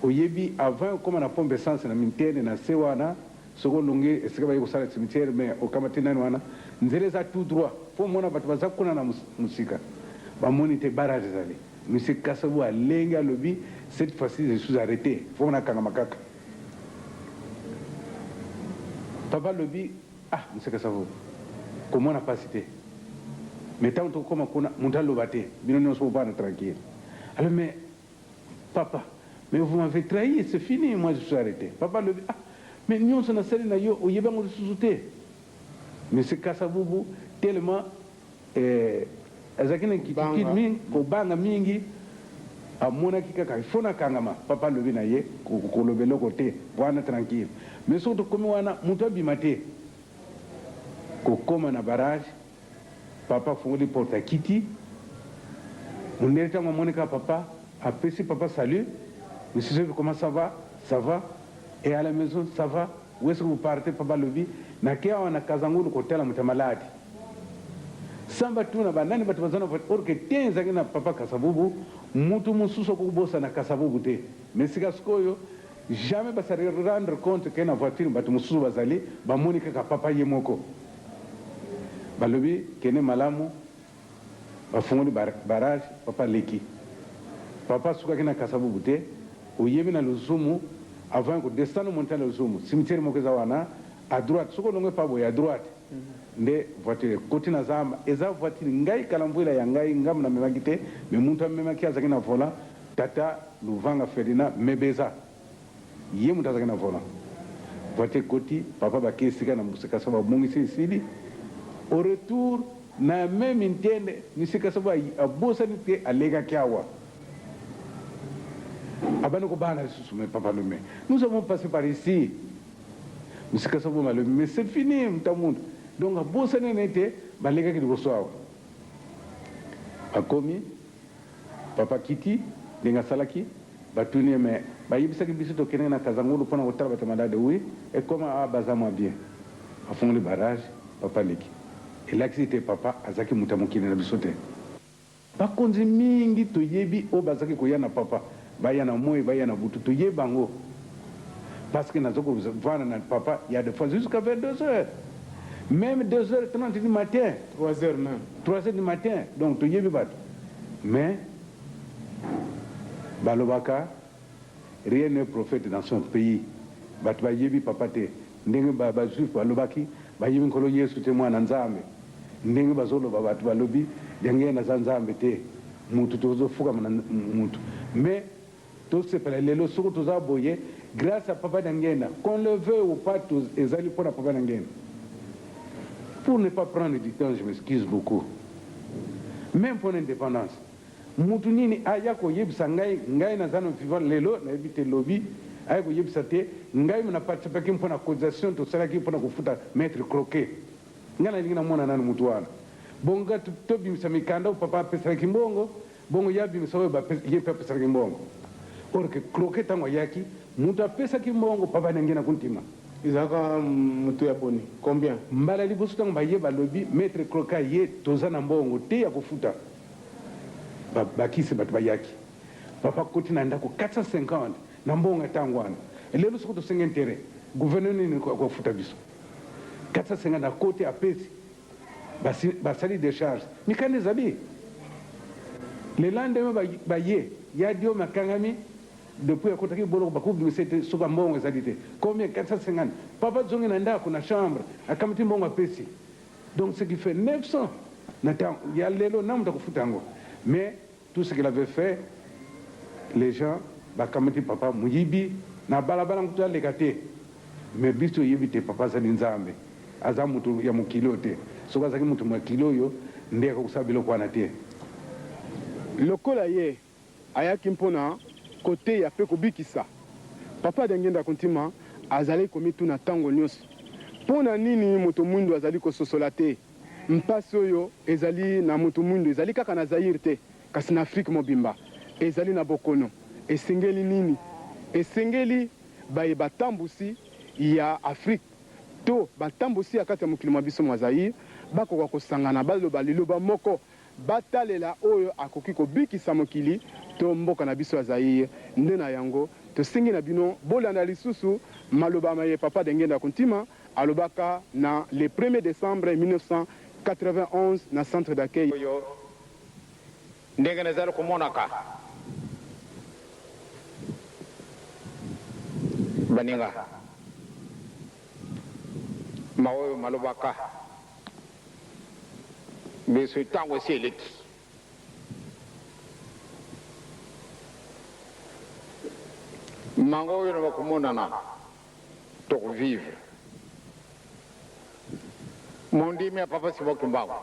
oyebi avant okóma na pompe essence na mintene na se wana soko olongi esika baye kosala cimetière mais okama te nani wana nzela eza tout droit mpo mona bato baza kuna na mosika bamoni te barage ezali monsieur kasavu alenge alobi cette fois-ci je suis arrêté fo mona akangama kaka papa alobi monsieur kasavu komona pasi te mais ntango tokokóma kuna moto aloba te bino nyonso bobana tranquille alors mais papa mais vous m'avez trahi c'est fini moi je suis arrêté papa alobi mais nyonso nasali na yo oyebango lisusu te monsieur kasavubu tellement azalaki na nkitiki mingi kobanga mingi amonaki kaka ifo nakangama papa alobi na ye koloba eloko te wana tranquille mais soki tokomi wana moto abima te kokóma na barage papa afungoli porte akiti mondele ntango amoni kaka papa apesi papa salut monsieur Sophie, comment ça va et à la maison ça va où est-ce que vous partez papa lobi na kia wana kazangulu kotela mutamaladi samba tuna banani batu bazana orke tenza na papa kasavubu mutu mususo kubosa na kasavubu te mais sika skoyo jamais ba se rendre compte que na voiture batu mususo bazali ba monika ka papa yemoko balobi kene malamu bafungoli barrage papa leki papa suka kina kasavubu te oyebi na luzumu avant que descendre monter le zoom cimetière moko eza wana à droite soko longo pa boya à droite nde voiture côté na zamba eza voiture ngai kala mvula ya ngai ngam na memaki te mais muntu amemaki azaki na vola tata Luvanga Ferdinand mebeza ye muntu azaki na vola voiture côté papa bakesika na musika saba mongisi sili au retour na même intende musika saba abosa ni te alega kiawa abano ko bana susu mais papa le mais nous avons passé par ici monsieur Kassabo malheureux mais c'est fini mtamundu donc abosane nete balega ki bosoawa akomi papa kiti denga salaki batuni mais bayibisaki biso to kenena kazangulu pona kotala batamalade oui et comment bazama bien afongoli barrage papa leki et l'accident papa azaki mutamukine na biso te bakonzi mingi toyebi o bazaki koyana papa baya na moi baya na butu toyebango parce que nazoko vana na papa il y a des fois jusqu'à 22h même 2h30 du matin 3h même 3h du matin donc toyebi bat mais balobaka rien n'est prophète dans son pays bat bayebi papa te ndenge ba juif balobaki bayebi nkolo Yesu te mwana nzambe ndenge bazoloba bat balobi ndenge na nzambe te mutu tozofuka na mutu mais tout ce par les lois surtout aboyé grâce à papa d'Angena qu'on le veut ou pas tous les alliés pour la papa d'Angena pour ne pas prendre du temps je m'excuse beaucoup même pour l'indépendance mutunini ayako yebisa ngai na zano vivant lelo na ebite lobby ayako yebisa te ngai na participer kim pona cotisation to sala kim pona kufuta maître croquet ngana lingina mona nani mutu wana bonga to bimisa mikanda papa pesa kimbongo bongo yabi misawe ba yepe pesa kimbongo porque croquet tango yaki mutu pesa kimbongo papa ngena kuntima izaka mutu ya boni combien mbala liboso tango ba yeba lobby maître croquet ye tozana mbongo te ya kufuta bakisi batu bayaki papa koti na ndako 450 na mbongo tangwana lelo soko to senga intérêt gouverneur ni ko futa biso 450 côté à pesi basali décharge mikane zabi le lendemain ba ye ya dio makangami depuis akotaki bolo bakubi c'était soka mbongo ezalite combien 450 papa zongi na ndako na chambre akamti mbongo apesi donc ce qui fait 900 n'attend il y a lelo namu takufutango mais tout ce qu'il avait fait les gens bakamti papa muyibi na balabala mkuta legate mais biso yibi te papa zali nzambe aza mutu ya mukilo te soka zaki mutu mwa kilo yo ndeka kusabilo kwa na te lokola ye ayaki mpona kote ya pe kobikisa papa Dianguenda Kontima azali komituna ntango nyonso mpona nini moto mwindu azali kososola te mpasi oyo ezali na moto mwindu ezali kaka na Zaire te kasi na Afrique mobimba ezali na bokono esengeli nini esengeli baye batambusi ya Afrique to batambusi ya kati ya mokili mwa biso mwa Zaire bakoka kosangana baloba liloba moko batalela oyo akoki kobikisa mokili to mboka na biso ya Zaire nde na yango tosengi na bino bolanda lisusu maloba maye papa Dianguenda Kontima alobaka na le 1er décembre 1991 na centre d'accueil oyo ndenge nazali komonaka baninga maoyo malobaka biso ntango esi eleki mango oyo na bakomonana tokovivre mondimi ya papa Simoki Mbangu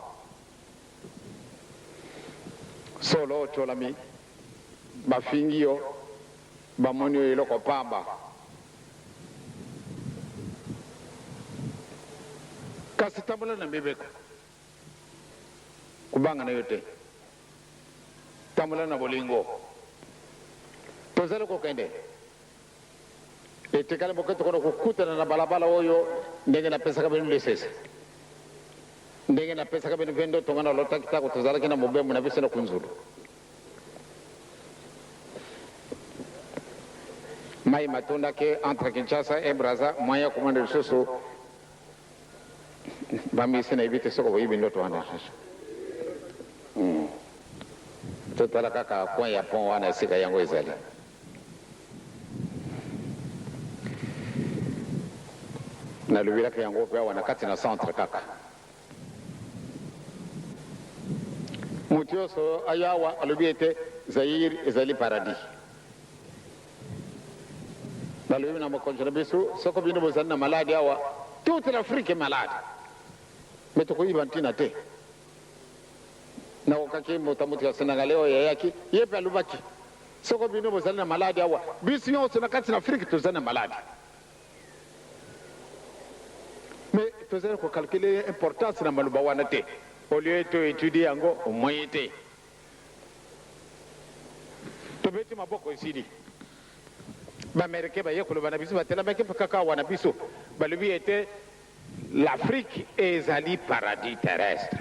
solo otolami bafingi yo bamoni oyo eloko pamba kasi tambula na mibeka kubanga na yo te tambula na bolingo tozali kokende etekali moke tokono kokutana na balabala oyo ndenge napesaka bino lesese ndenge napesaka bino vendo tongana lota kitako tozalaki na mobembo na biso na kunzulu mai matondaki entre Kinshasa et Brazza moyen komanda lisusu bamisi na yebi te soko boyibi ndo toanda susu totala kaka coin ya pont wana esika yango ezali nalobelaka yango mpe awa na kati na centre kaka moto nyonso ayo awa alobi ete Zaire ezali paradis balobi na mokonzi na biso soko bino bozali na maladi awa toute l'Afrique est malade mais tokoyiba ntina te nakokaki moto amuti ya Senegal oyo yayaki ye mpe alobaki soko bino bozali na maladi awa biso nyonso na kati na Afrique tozali na maladi mais tozali kokalkule importance na maloba wana te au lieu toétudie yango omoye te tobeti maboko esili bamerike baye koloba na biso batelamaki mpe kaka awa na biso balobi ete l'Afrique ezali paradis terrestre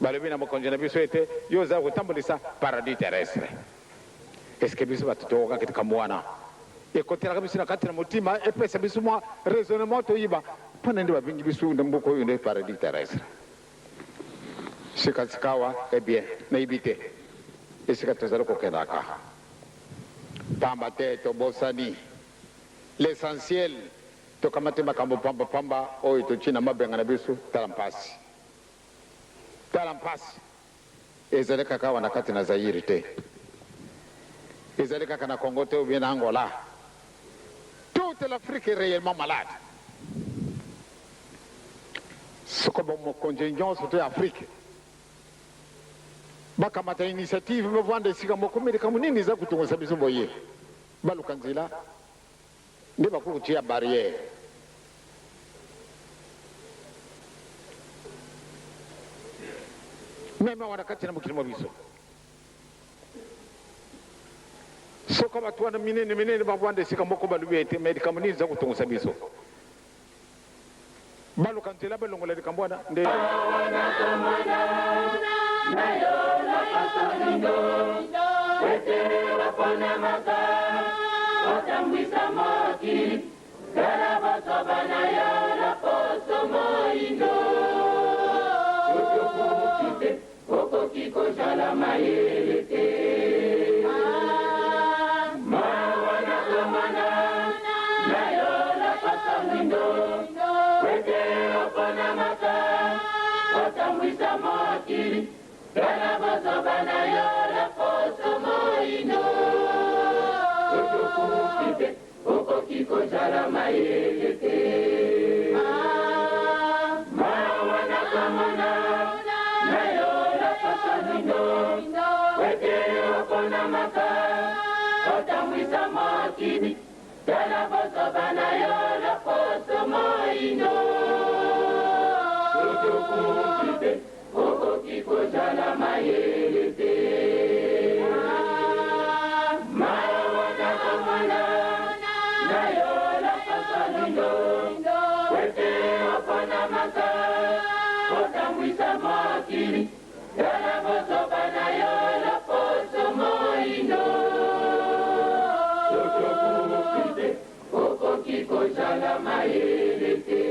balobi na mokonzi na biso ete yo ozali kotambolisa paradis terrestre eske biso bato tokokaki likambo wana ekotelaka biso na kati na motima epesa biso mwa raisonnement toyiba mpona nde babengi biso na mboka oyo nde paradis terrestre sikasika awa ebien nayibi te esika tozali kokendaka pamba te tobosani l'essentiel tokamate makambo pamba oyo totina mabenga na biso tala mpasi ezali kaka awa na kati na Zaire te ezali kaka na Congo te ou bien na Angola toute l'Afrique est réellement malade soko mokonzi nyonso to ya Afrique bakamata initiative bavanda esika moko likambo nini eza kotongisa biso boye baluka nzela nde bakokotia barrière meme wana kati na mokili mwa biso soko bato wana minene bavanda esika moko balobi ete me likambo nini eza kotongisa biso baluka nzela balongola likambo wana nde otambwisa mokili tala bosoba na yo na poso moindo otokoki te okoki kozala mayele te mawa nakomana na yo na poso mwindo kwete oponamaka otambwisa mokili tala bosoba na yo na poso moindo otokoki te okoki kozala mayele te mawa nakomana na yo na poso mwindo kwete oponamaka otambwisa mokili tala bosoba na yo na poso moindo otokoki te okoki kozala mayele te mawa nakomana na yo na poso mwindo kwete oponamaka otambwisa mokili tala bosoba na yo na poso moindo otokoki te okoki kozala mayele te.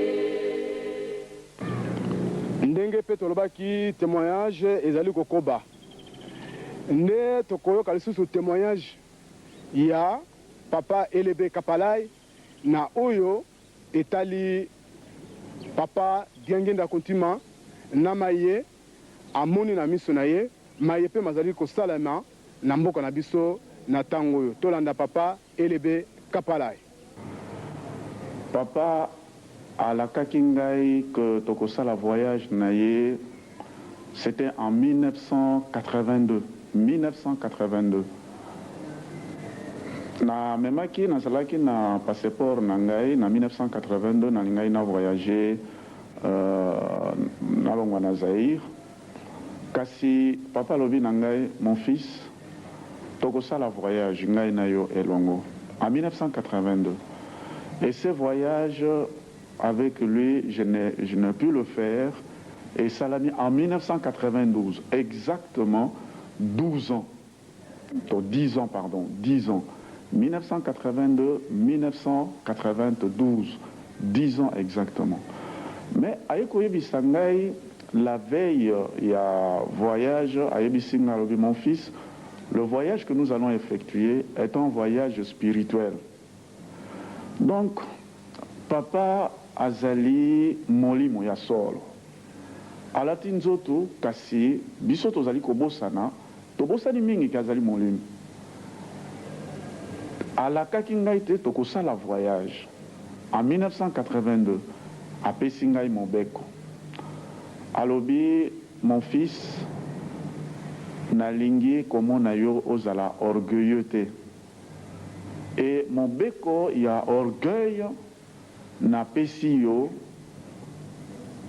ndenge mpe tolobaki témoignage ezali kokoba nde tokoyoka lisusu témoignage ya papa elebe kapalai na oyo etali papa diangenda kontima na maye amoni na miso na ye maye mpe mazali kosalema na mboka na biso na ntango oyo tolanda papa elebe kapalai. Papa alakaki ngai que tokosala voyage na ye, c'était en 1982. Na memaki nazalaki na passeport na ngai na 1982 na ngai na voyager na longwa na Zaïre. Kasi papa lobi na ngai, mon fils, tokosala voyage ngai na yo elongo en 1982. Et ce voyage avec lui, je n'ai pu le faire. Et ça l'a mis en 1992, exactement 12 ans. 10 ans, pardon, 10 ans. 1982, 1992, 10 ans exactement. Mais Ayeko Yebisangai, la veille, il y a voyage, Ayebisingarobi, mon fils, le voyage que nous allons effectuer est un voyage spirituel. Donc, papa azali molimo ya solo alati nzoto kasi biso tozali kobosana tobosani mingi kazali molimo alakaki ngai te tokosala voyage en 1982 apesi ngai mobeko alobi mon fils nalingi komona yo ozala orgueilleux te et mobeko ya orgueil na pesi yo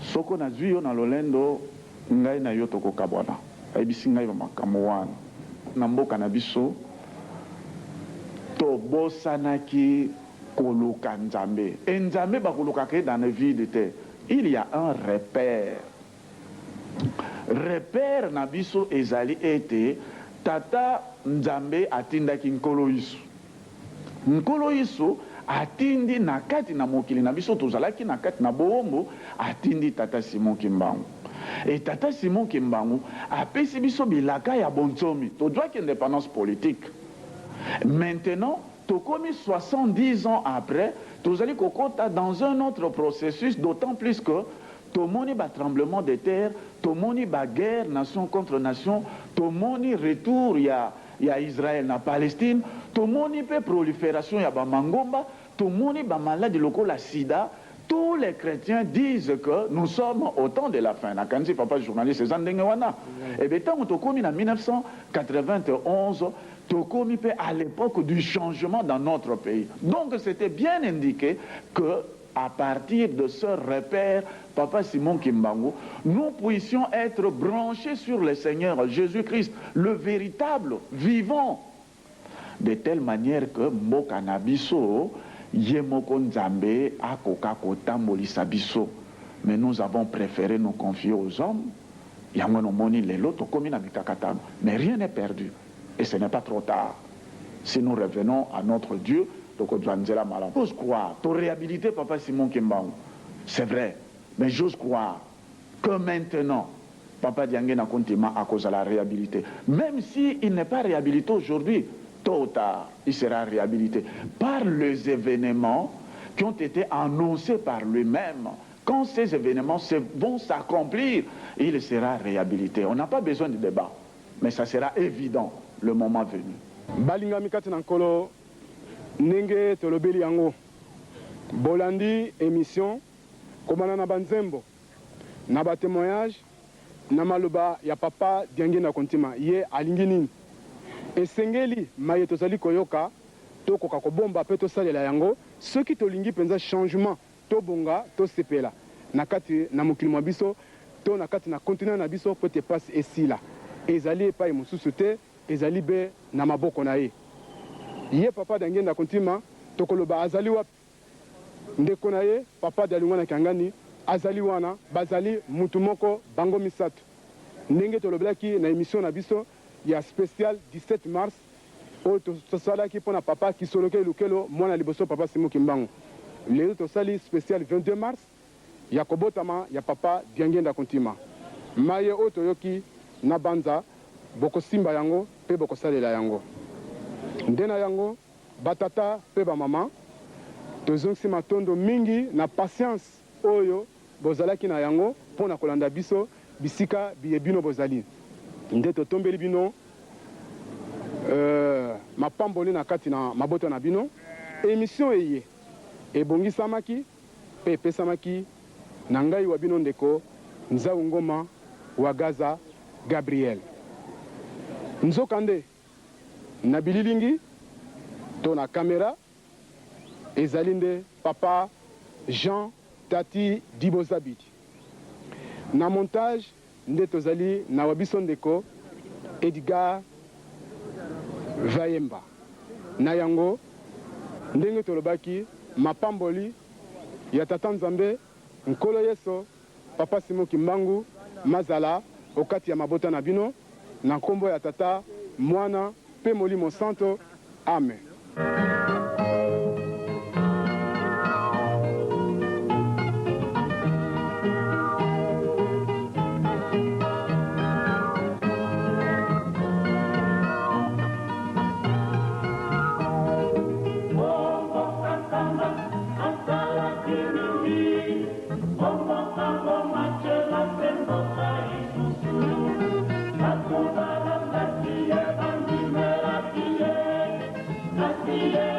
soko na zwi yo na lolendo ngai na yo tokokabwana ayebisi ngai bamakambo wana na mboka na biso tobosanaki koluka nzambe e nzambe bakolukaka dans le vide te il y a un repère na biso ezali ete tata nzambe atindaki nkolo Yesu atindi na kati na mokili na biso tozalaki na kati na boombo atindi tata Simon Kimbangu et tata Simon Kimbangu apesi biso bilaka ya bonzomi tozwaki indépendance politique. Maintenant tokomi 70 ans après tozali kokota dans un autre processus, d'autant plus que tomoni ba tremblement de terre, tomoni ba guerre nation contre nation, tomoni retour ya Israël na Palestine, tomoni pe prolifération ya ba mangomba, tomoni ba maladie locale la sida. Tous les chrétiens disent que nous sommes au temps de la fin. Nakanzi papa journaliste Zandengwana. Et bien tant tokomi en 1991, tokomi pe à l'époque du changement dans notre pays. Donc c'était bien indiqué que à partir de ce repère, Papa Simon Kimbangu, nous puissions être branchés sur le Seigneur Jésus-Christ, le véritable, vivant. De telle manière que Mboka Nabiso, Yemoko Nzambe, Akoka Kotambolisa Biso. Mais nous avons préféré nous confier aux hommes. Mais rien n'est perdu. Et ce n'est pas trop tard. Si nous revenons à notre Dieu, donc j'ose croire, tu réhabilité Papa Simon Kimbangu. C'est vrai, mais j'ose croire que maintenant, Papa Diangue Nakontima à cause de la réhabilité. Même s'il n'est pas réhabilité aujourd'hui, tôt ou tard, il sera réhabilité par les événements qui ont été annoncés par lui-même. Quand ces événements vont s'accomplir, il sera réhabilité. On n'a pas besoin de débat, mais ça sera évident le moment venu. Balinga mikati nankolo nenge tolobeli yango bolandi émission komana na banzembo na ba témoignage na maloba ya Papa Diangue Nakontima ye alingi nini esengeli maye tozali koyoka tokoka kobomba pe tosalela yango soki tolingi penza changement tobonga tosepela na kati na mokili mwa biso to na kati na continent na biso po te passe esila ezali epai mosusu te ezali be na maboko na ye ye Papa Diangue Nakontima tokoloba azali wapi ndeko na ye Papa Dialunga na Kangani azali wana bazali mutu moko bango misato ndenge tolobelaki na émission na biso ya spécial 17 mars oyo tosalaki mpona papa kisoloke lukelo mwana liboso Papa Simon Kimbangu. Lelo tosali spécial 22 mars ya kobotama ya Papa Diangue Nakontima maye oyo toyoki na banza bokosimba yango mpe bokosalela yango nde na yango batata mpe bamama tozongisi matondo mingi na patience oyo bozalaki na yango mpona kolanda biso bisika biye bino bozali nde totombeli bino mapamboli na kati na mabota na bino émission eye ebongisamaki mpe epesamaki na ngai wa bino ndeko Nzau Ngoma wa Gaza Gabriel nzokande na bililingi to na kamera ezali nde Papa Jean Tati Dibozabidi na montage nde tozali na wabiso ndeko Edgar Vayemba na yango ndenge tolobaki mapamboli ya Tata Nzambe Nkolo Yeso Papa Simon Kimbangu mazala okati ya mabota na bino na nkombo ya Tata Mwana pe Molimo Santo amen. Yeah.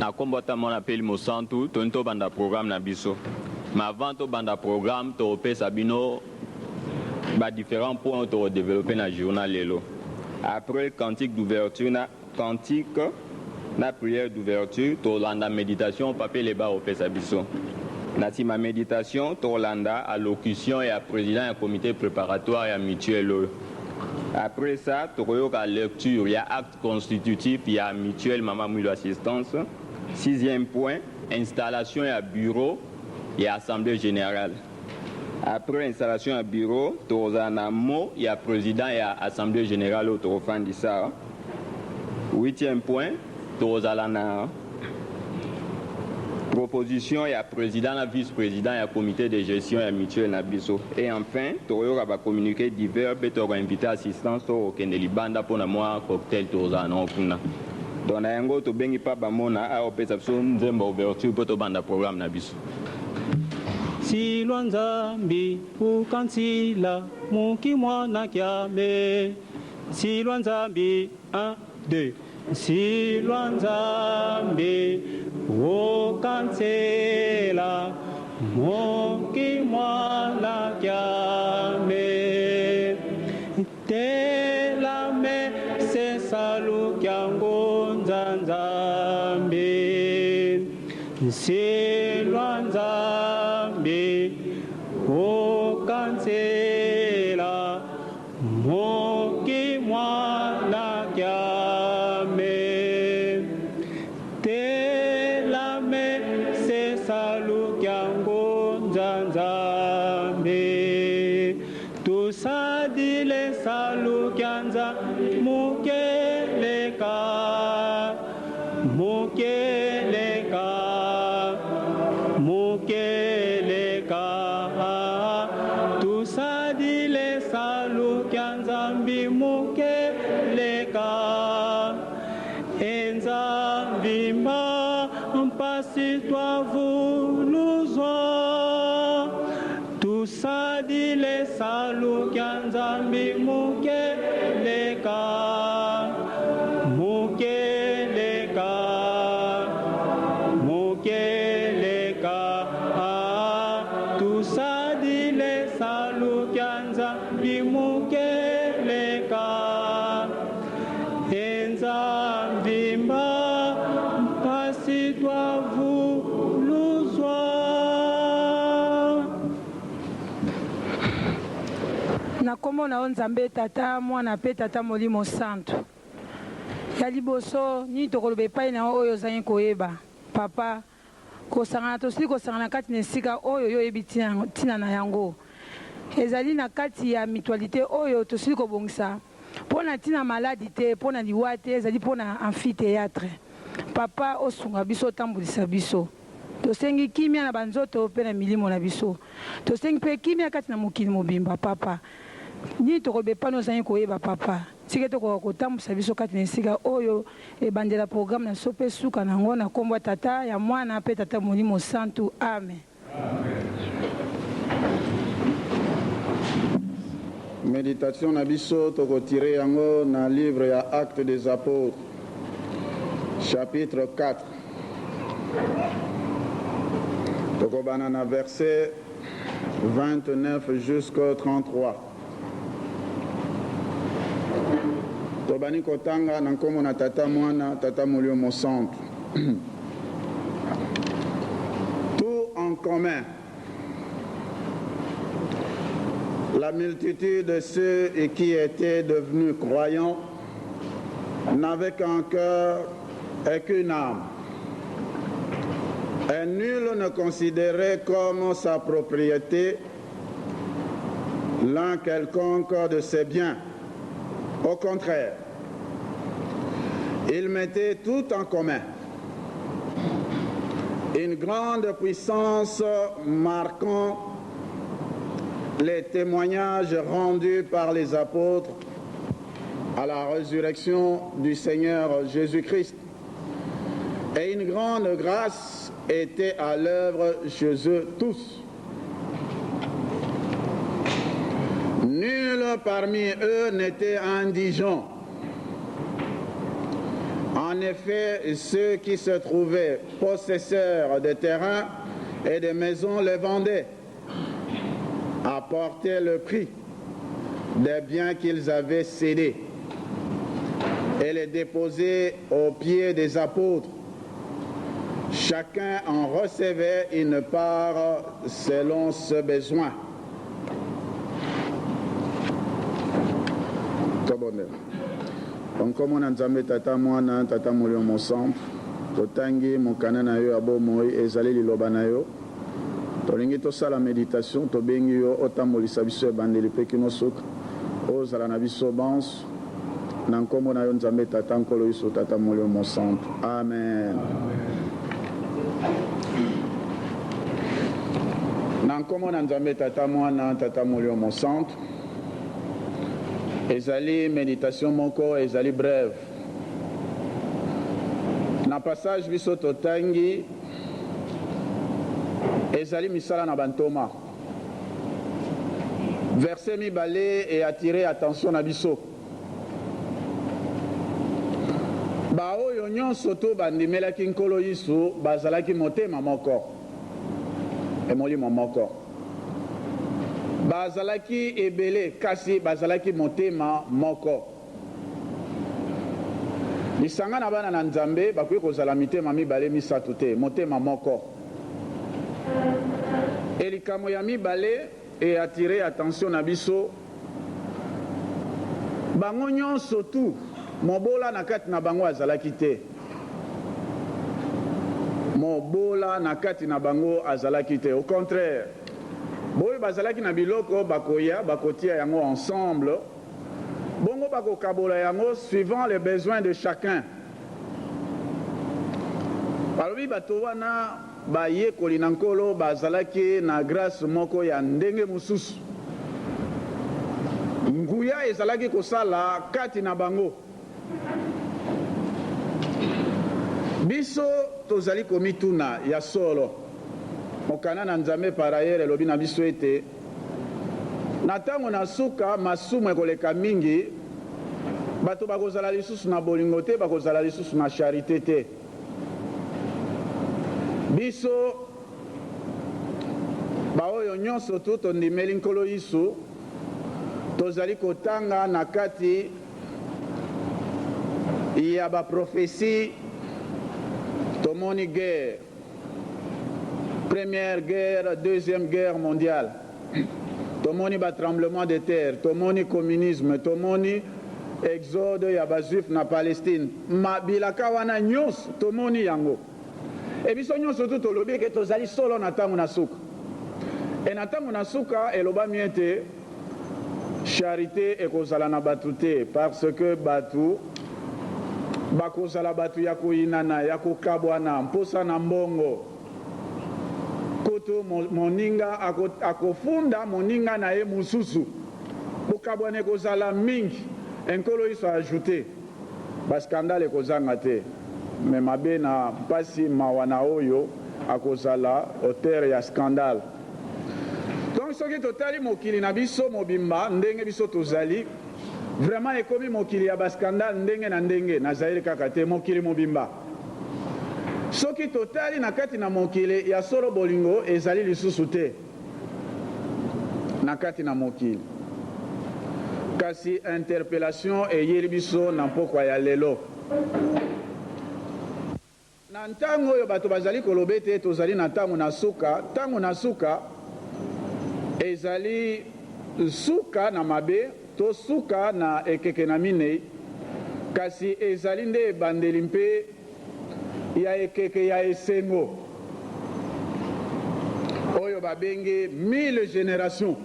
na kombota mon appel mo santu tonto banda programme na biso mais avant to banda programme to pesa bino ba différents points to développer na journal lelo après cantique d'ouverture na cantique na prière d'ouverture to landa méditation papier les ba au pesa biso na ma méditation to landa allocution et à président et comité préparatoire et mutuel. Après ça, tu as lecture, il y a acte constitutif, il y a mutuelle, maman mouille assistance. 6e point, installation et bureau et assemblée générale. Après installation et bureau, tu as un mot, il y a président et assemblée générale, tu as ça. 8e point, tu as la proposition et président, et vice-président et comité de gestion et mutuelle. Et enfin, tu as communiqué divers, tu as invité assistance au Kendeli Banda pour moi cocktail tu as donc na to bengi pa bamona a opesa so nzemba ouverture pour to banda programme na biso. Si Nzambi ukansila muki mwana kyame. Si Nzambi 1 2 Si Nzambi ukansila muki mwana kyame. Telame se salu kyango Nzambi. Si Nzambi ukansila muki mwana kyame. Telame se salu kyango Nzambi. Tusadile salu kyanza mukeleka mukeleka mukeleka. Tusadile salu kyanzambi mukeleka. Enzambi ma mpasi twavuluzwa. Tusadile salu kyanzambi mukeleka mukeleka mukeleka. Tusadile salu kyanzambi mukeleka. Enzambi mba mpasi twavuluzwa. Na kombo na Nzambe tata mwana pe tata molimo santo ya liboso ni tokoloba epai na oyo ozangi koyeba papa kosangana tosili kosangana kati na esika oyo yo oyebi ntina na yango ezali na kati ya mutualité oyo tosili kobongisa mpo na ntina maladi te mpo na liwa te ezali mpo na amphithéâtre. Papa osunga biso otambulisa biso tosengi kimia na banzoto mpe na milimo na biso tosengi mpe kimia kati na mokili mobimba papa ni tokobe pano ozangi koyeba papa sike tokoka kotambwisa biso kati na esika oyo ebandela programme na so mpe suka nango na kombo ya tata ya mwana mpe tata molimo santu amen. Méditation na biso tokotire yango na livre ya Actes des Apôtres chapitre 4 tokobana na verset 29 jusqu'au 33. Tobani kotanga na nkombo na tata mwana tata molimo santu. Tout en commun. La multitude de ceux qui étaient devenus croyants n'avaient qu'un cœur et qu'une âme. Et nul ne considérait comme sa propriété l'un quelconque de ses biens. Au contraire, ils mettaient tout en commun. Une grande puissance marquant les témoignages rendus par les apôtres à la résurrection du Seigneur Jésus-Christ. Et une grande grâce était à l'œuvre chez eux tous. Nul parmi eux n'était indigent, En effet, ceux qui se trouvaient possesseurs de terrains et de maisons les vendaient, apportaient le prix des biens qu'ils avaient cédés et les déposaient aux pieds des apôtres. Chacun en recevait une part selon ce besoin. Comme on a dit, tata mwana tata molio mosamp totangi mokana na yo abo moi ezali liloba na yo tolingi tosala méditation tobengi yo otambolisa biso ebandeli mpe kino suka ozala na biso banso na nkombo na yo nzambe tata nkolo biso tata molio mosamp amen. Na nkombo na nzambe tata mwana tata molio mosamp ezali méditation moko ezali brève na passage biso totangi ezali misala na bantoma verset mibale et attirer attention na biso baoyo nyonso to bandimelaki nkolo Yesu bazalaki motema moko molimo moko bazalaki ebele kasi bazalaki motema moko lisanga na bana na nzambe bakoki kozala mitema mibale misato te motema moko elikambo ya mibale e attirer attention na biso bango nyonso tu mobola na kati na bango azalaki te mobola na kati na bango azalaki te au contraire boye bazalaki na biloko bakoya bakotia yango ensemble bongo bakokabola yango suivant les besoins de chacun balobi bato wana bayekoli na nkolo bazalaki na grâce moko ya ndenge mosusu nguya ezalaki kosala kati na bango biso tozali komituna ya solo mokana na nzambe par ailleurs elobi na biso ete na ntango na suka masumu ekoleka mingi bato bakozala lisusu na bolingo te bakozala lisusu na charité te biso baoyo nyonso tu tondimeli nkolo Yesu tozali kotanga na kati ya baprofesi tomoni guerre première guerre deuxième guerre mondiale tomoni batremblement de terre tomoni communisme tomoni exode ya bajuif na Palestine mabilaka wana nyonso tomoni yango e biso nyonso tu tolobi ke tozali solo na ntango na suka e na ntango na suka elobami ete charité ekozala na bato te parce que bato bakozala bato ya koyinana ya kokabwana mposa na mbongo koto moninga akofunda moninga na ye mosusu kokabwana ekozala mingi enkolo Yesu ajouté baskandale ekozanga te me mabe na mpasi mawa na oyo akozala auteur ya scandale. Donc soki totali mokili na biso mobimba ndenge biso tozali vraiment ekomi mokili ya baskandale ndenge na ndenge na Zaire kaka te mokili mobimba soki totali na kati na mokili ya solo bolingo ezali lisusu te na kati na mokili kasi interpellation eyeli biso na mpokwa ya lelo na ntango oyo bato bazali koloba ete tozali na ntango na suka ezali suka na mabe to suka na ekeke na minei kasi ezali nde ebandeli mpe ya ekeke ya esengo oyo babenge 1000 génération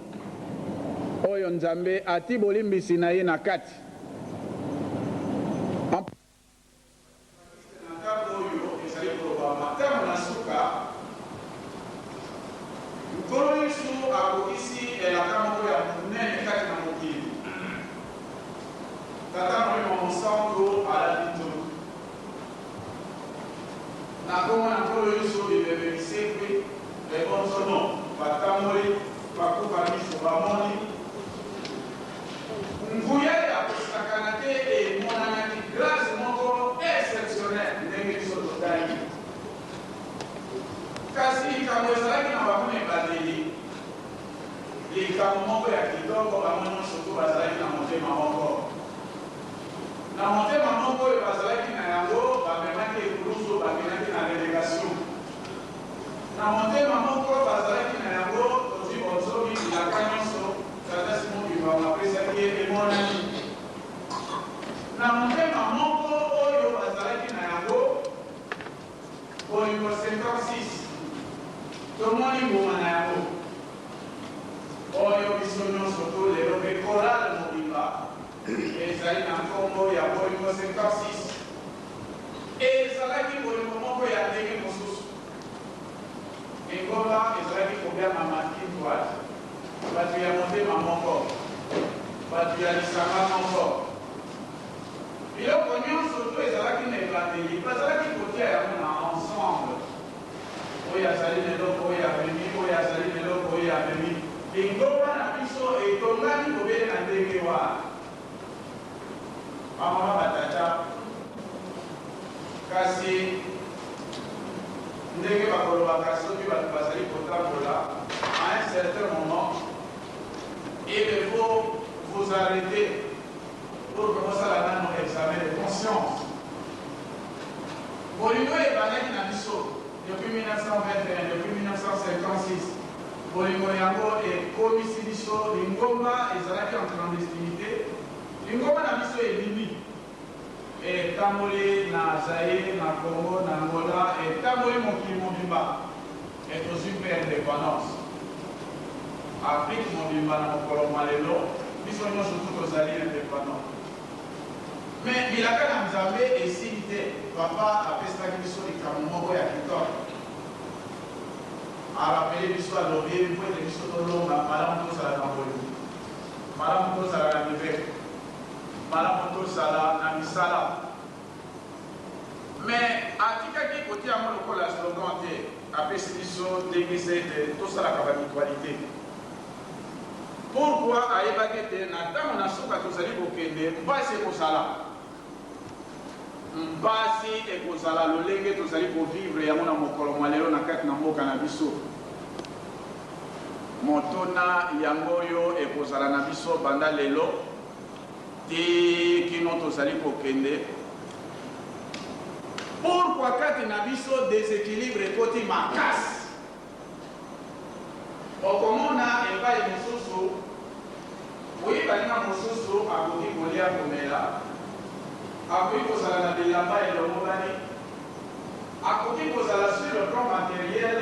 oyo nzambe ati bolimbisi na ye na kati nkolo Yesu akokisi elaka moko ya monene kati na mokili tata molimo mosantu alali tolo na kombo na nkolo Yesu bibebelisekwe ebonsono batamoli bakufa miso bamoni nguya ya kosakana te emonanaki grâce moko makambo moko ya kitoko bango nyonso to bazalaki na motema moko na motema moko oyo bazalaki na yango bamemaki ekulusu bakendaki na relégation na motema moko bazalaki na yango tozwi bonzomi bilaka nyonso tata simon bibanga apesaki ye emonani na motema moko oyo bazalaki na yango bolingo 56 tomoni mbuma na yango oyo biso nyonso to lelo mpe korale mobimba ezali na nkombo ya bolingo 56 ezalaki bolingo moko ya ndenge mosusu engomba ezalaki kobiama makintwate bato ya motema moko bato ya lisanga moko biloko nyonso to ezalaki na ebandeli bazalaki kotia yango na ensemble oyo azali na eloko oyo amemi oyo azali na eloko oyo amemi lingomba na biso etongami kobele na ndenge wana bamama batata kasi ndenge bakolobaka soki bato bazali kotambola à un certain moment il faut vous arrêter pour que mosala nano examen de conscience bolingo ebandaki na biso depuis 1921 depuis 1956 bolingo yango ekomisi biso lingomba ezalaki en clandestinité lingomba na biso elimi etamboli na Zaïre na Congo na Angola etamboli mokili mobimba etozwi mpe indépendance Afrique mobimba na mokolo mwa lelo biso nyonso tu tozali indépendant mais bilaka na Nzambe esili te papa apesaki biso likambo moko ya kitoko arapele biso alobi mpo ete biso tolonga malamu tozala na bolingo malamu tozala na mibeko malamu tozala na misala mais atikaki kotia yango lokola slogan te apesi biso ndenge ete tosalaka bamitualité pourquoi ayebaki ete na ntango na suka tozali kokende mpasi ekozala mpasi ekozala lolenge tozali kovivre yango na mokolo mwa lelo na kati na mboka na biso motona yango oyo ekozala na biso banda lelo ti kino tozali kokende pourquoi kati na biso déséquilibre ekoti makasi okomona epai mosusu oyebalinga mosusu akoki kolia komela akoki kozala na bilamba elongobani akoki kozala sur le plan matériel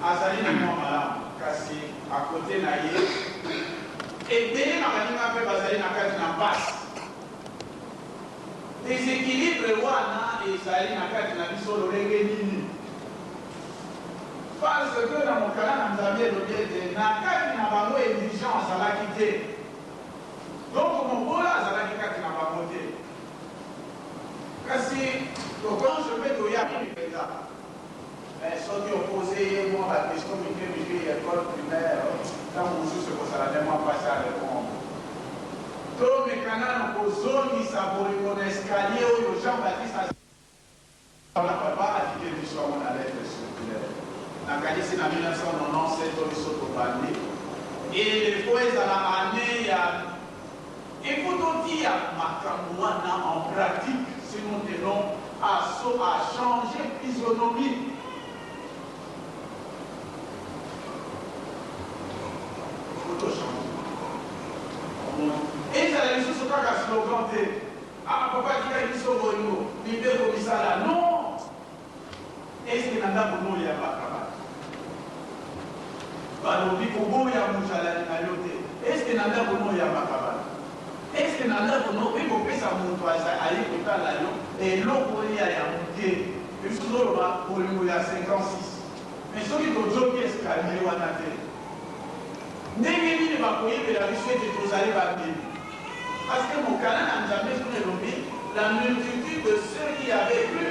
azali na mwa malamu kasi akote na ye ebele na baninga mpe bazali na kati na mpasi déséquilibre wana ezali na kati na biso lolenge nini parce que na mokala na Nzambe elobi ete na kati na bango émission azalaki te donc mobola azalaki kati na bango te kasi tokonje mpe toyaki mpenza soki opose ye mwa baquestion mike mike ya école primaire ntango mosusu ekozala nde mwa mpasi a répondre to mekanano kozongisa bolingo na escalier oyo Jean Baptiste na papa atike biso yango na lettre circulaire nakanisi na 1997 to biso tobandi elefo ezala ane ya il faut totia makambo wana en pratique si nous tenons à changer physionomie ezala lisusu kaka slogan te papa tikaki biso bolingo libeko misala non eske na ndako moyo ya bakaba balobi koboya mozalani na yo te eske na ndako moyo ya bakaba eske na ndako no ekopesa moto aye kotala yo eloko eya ya moke biso toloba bolingo ya 56 mais soki tozoki escalier wana te ndenge nini bakoyebela biso ete tozali babeli parce que mokala na Nzambe kuna elobi la multitude de ceux qui avaient cru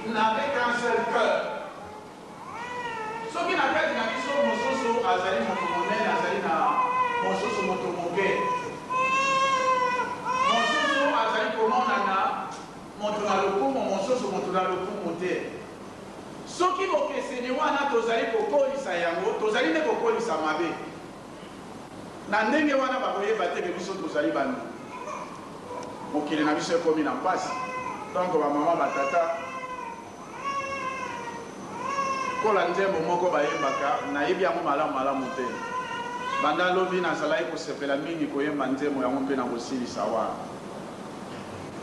n'avaient qu'un seul cœur soki na kati na biso mosusu azali moto monene azali na mosusu moto moke mosusu azali komonana moto na lokumu mosusu moto na lokumu te soki bokeseni wana tozali kokolisa yango tozali nde kokolisa mabe na ndenge wana bakoyeba te ke biso tozali bana mokili na biso ekomi na mpasi. Donc bamama batata kola nzembo moko bayembaka nayebi yango malamu malamu te. Banda lobi nazalaki kosepela mingi koyemba nzembo yango mpe na kosilisa wana.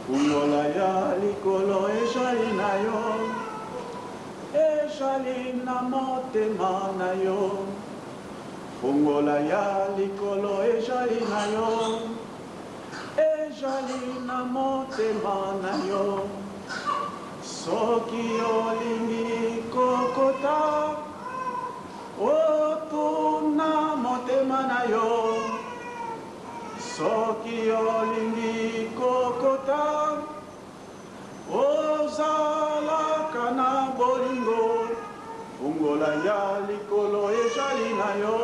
Fungola ya likolo ezali na yo, ezali na motema na yo. Fungola ya likolo ezali na yo, ezali na motema na yo. Soki olingi kokota otuna motema na yo. Soki olingi kokota ozalaka na bolingo. Fungola ya likolo ezali na yo,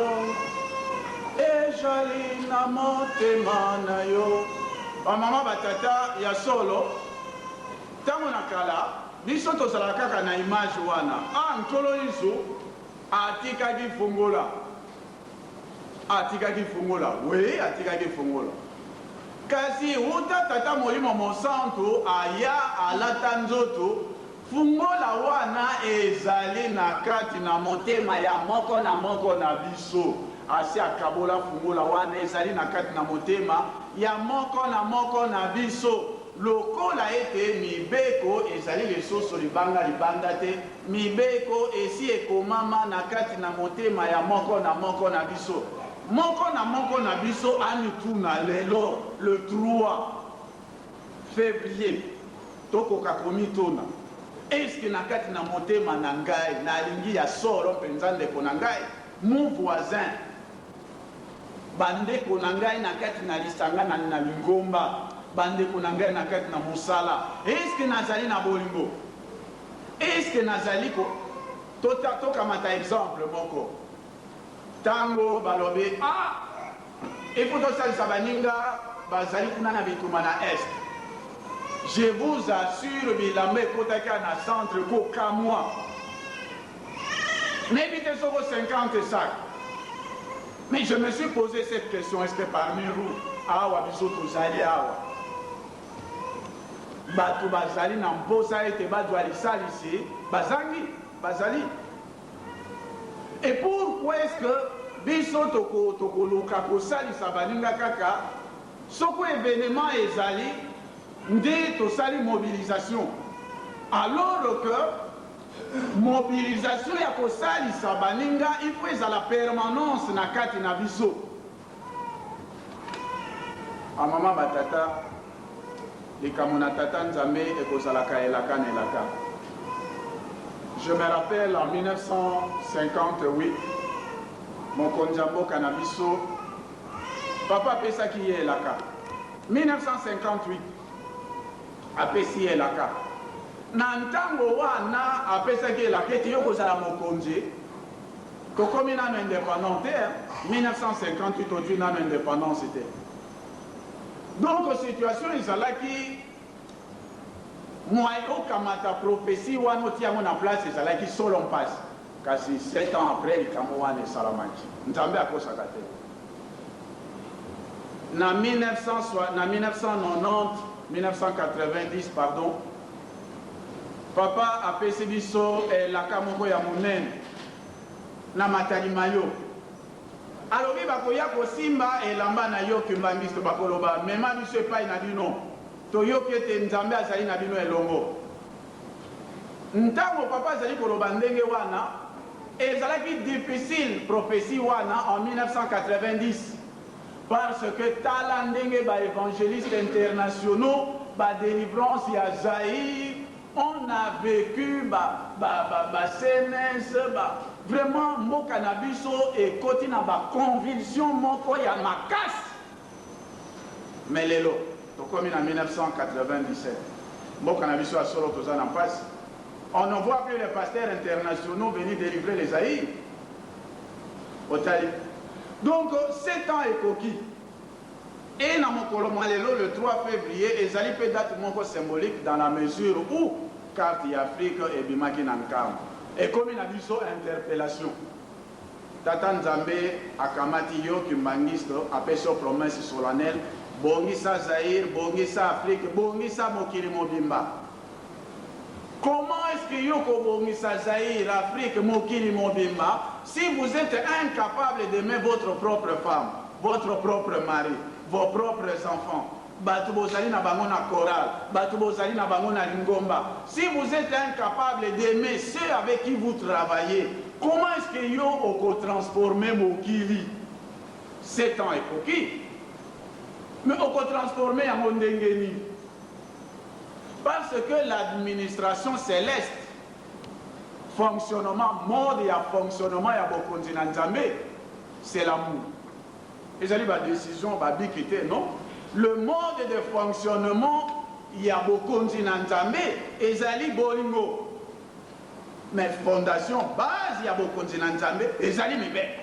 ezali na motema na yo. Bamama batata ya solo ntango na kala biso tozala kaka na image wana. Nkolo iso atikaki fungola, atikaki fungola, oui atikaki fungola. Kasi uta tata Molimo Mosantu aya alata nzoto fungola wana ezali na kati na motema ya moko na biso. Asi akabola fungola wana ezali na kati na motema ya moko na biso. Lokola ete mibeko ezali lesoso libanda te, mibeko esi ekomama na kati na motema ya moko na biso. Moko na biso anituna lelo le 3 février tokoka komituna. Eske na kati na motema na ngai nalingi ya solo mpenza ndeko na ngai mon voisin bandeko na ngai na kati na lisanga na lingomba bandeko na ngai na kati na mosala. Eske nazali na bolingo? Eske nazali ko tokamata exemple moko tango balobi ifo tosalisa baninga bazali kuna na bituma na est. Je vous assure bilamba ekotaki na centre koka moi n'évitez soko 50 sacs. Mais je me suis posé cette question, est-ce que parmi nous awa biso tozali awa bato bazali na mposa ete bazwa lisalisi bazali. Et pourquoi est-ce que biso tokoluka kosalisa baninga kaka soko événement ezali nde tosali mobilisation, alors que mobilisation ya kosalisa baninga il faut ezala permanence na kati na biso. Amama batata likambo na tata nzambe ekozalaka elaka na elaka. Je me rappelle en 1958 mokonzi ya mboka na biso papa apesaki ye elaka. 1958 apesi ye elaka. Na ntango wana apesaki elaka ete yo kozala mokonzi tokomi nano indépendant te. 1958 ozwi nano indépendance te. Donc situation ezalaki moyo kamata prophétie wana otiango na place ezalaki solo mpasi. Kasi 7 ans après likambo wana esalamaki nzambe akosaka te. Na 1990 pardon, papa apesi biso elaka moko ya monene na matali mayo. Alobi bakoya kosimba elamba na yo kimbambiso bakoloba mema biso epai na bino toyoki ete nzambe azali na bino elongo. Ntango papa azali koloba ndenge wana ezalaki difficile prophétie wana en 1990 parce que tala ndenge ba évangélistes internationaux ba délivrance ya Zaïre on a vécu ba CNS vraiment mboka na biso ekoti na ba convulsion moko ya makasi. Mais lelo tokomi na 1997 mboka na biso ya solo toza na mpasi. On ne voit plus les pasteurs internationaux venir délivrer les Zaïre. Otali. Donc 7 ans ekoki. Et na mokolo malelo le 3 février ezali pe date moko symbolique dans la mesure où carte ya Afrique ebimaki na nkambo. Et comme na biso interpellation. tata nzambe akamati yo kimbangisto apeso promesse solennelle bongisa Zaïre, bongisa Afrique, bongisa mokili mobimba. Comment est-ce que yoko bongisa Zaïre, Afrique, mokili mobimba si vous êtes incapable d'aimer votre propre femme, votre propre mari, vos propres enfants? Batu bozali na bango na chorale, batu bozali na bango na lingomba. Si vous êtes incapable d'aimer ceux avec qui vous travaillez, comment est-ce que yo oko transformer mokili? 7 ans époque. Mais oko transformer en ndengeni. Parce que l'administration céleste, fonctionnement, mode et fonctionnement ya bokonzi na nzambe, c'est l'amour. Et j'allais ma décision ba bikité non? Le mode de fonctionnement ya bokonzi na nzambe ezali bolingo. Mais fondation base ya bokonzi na nzambe ezali mibeko.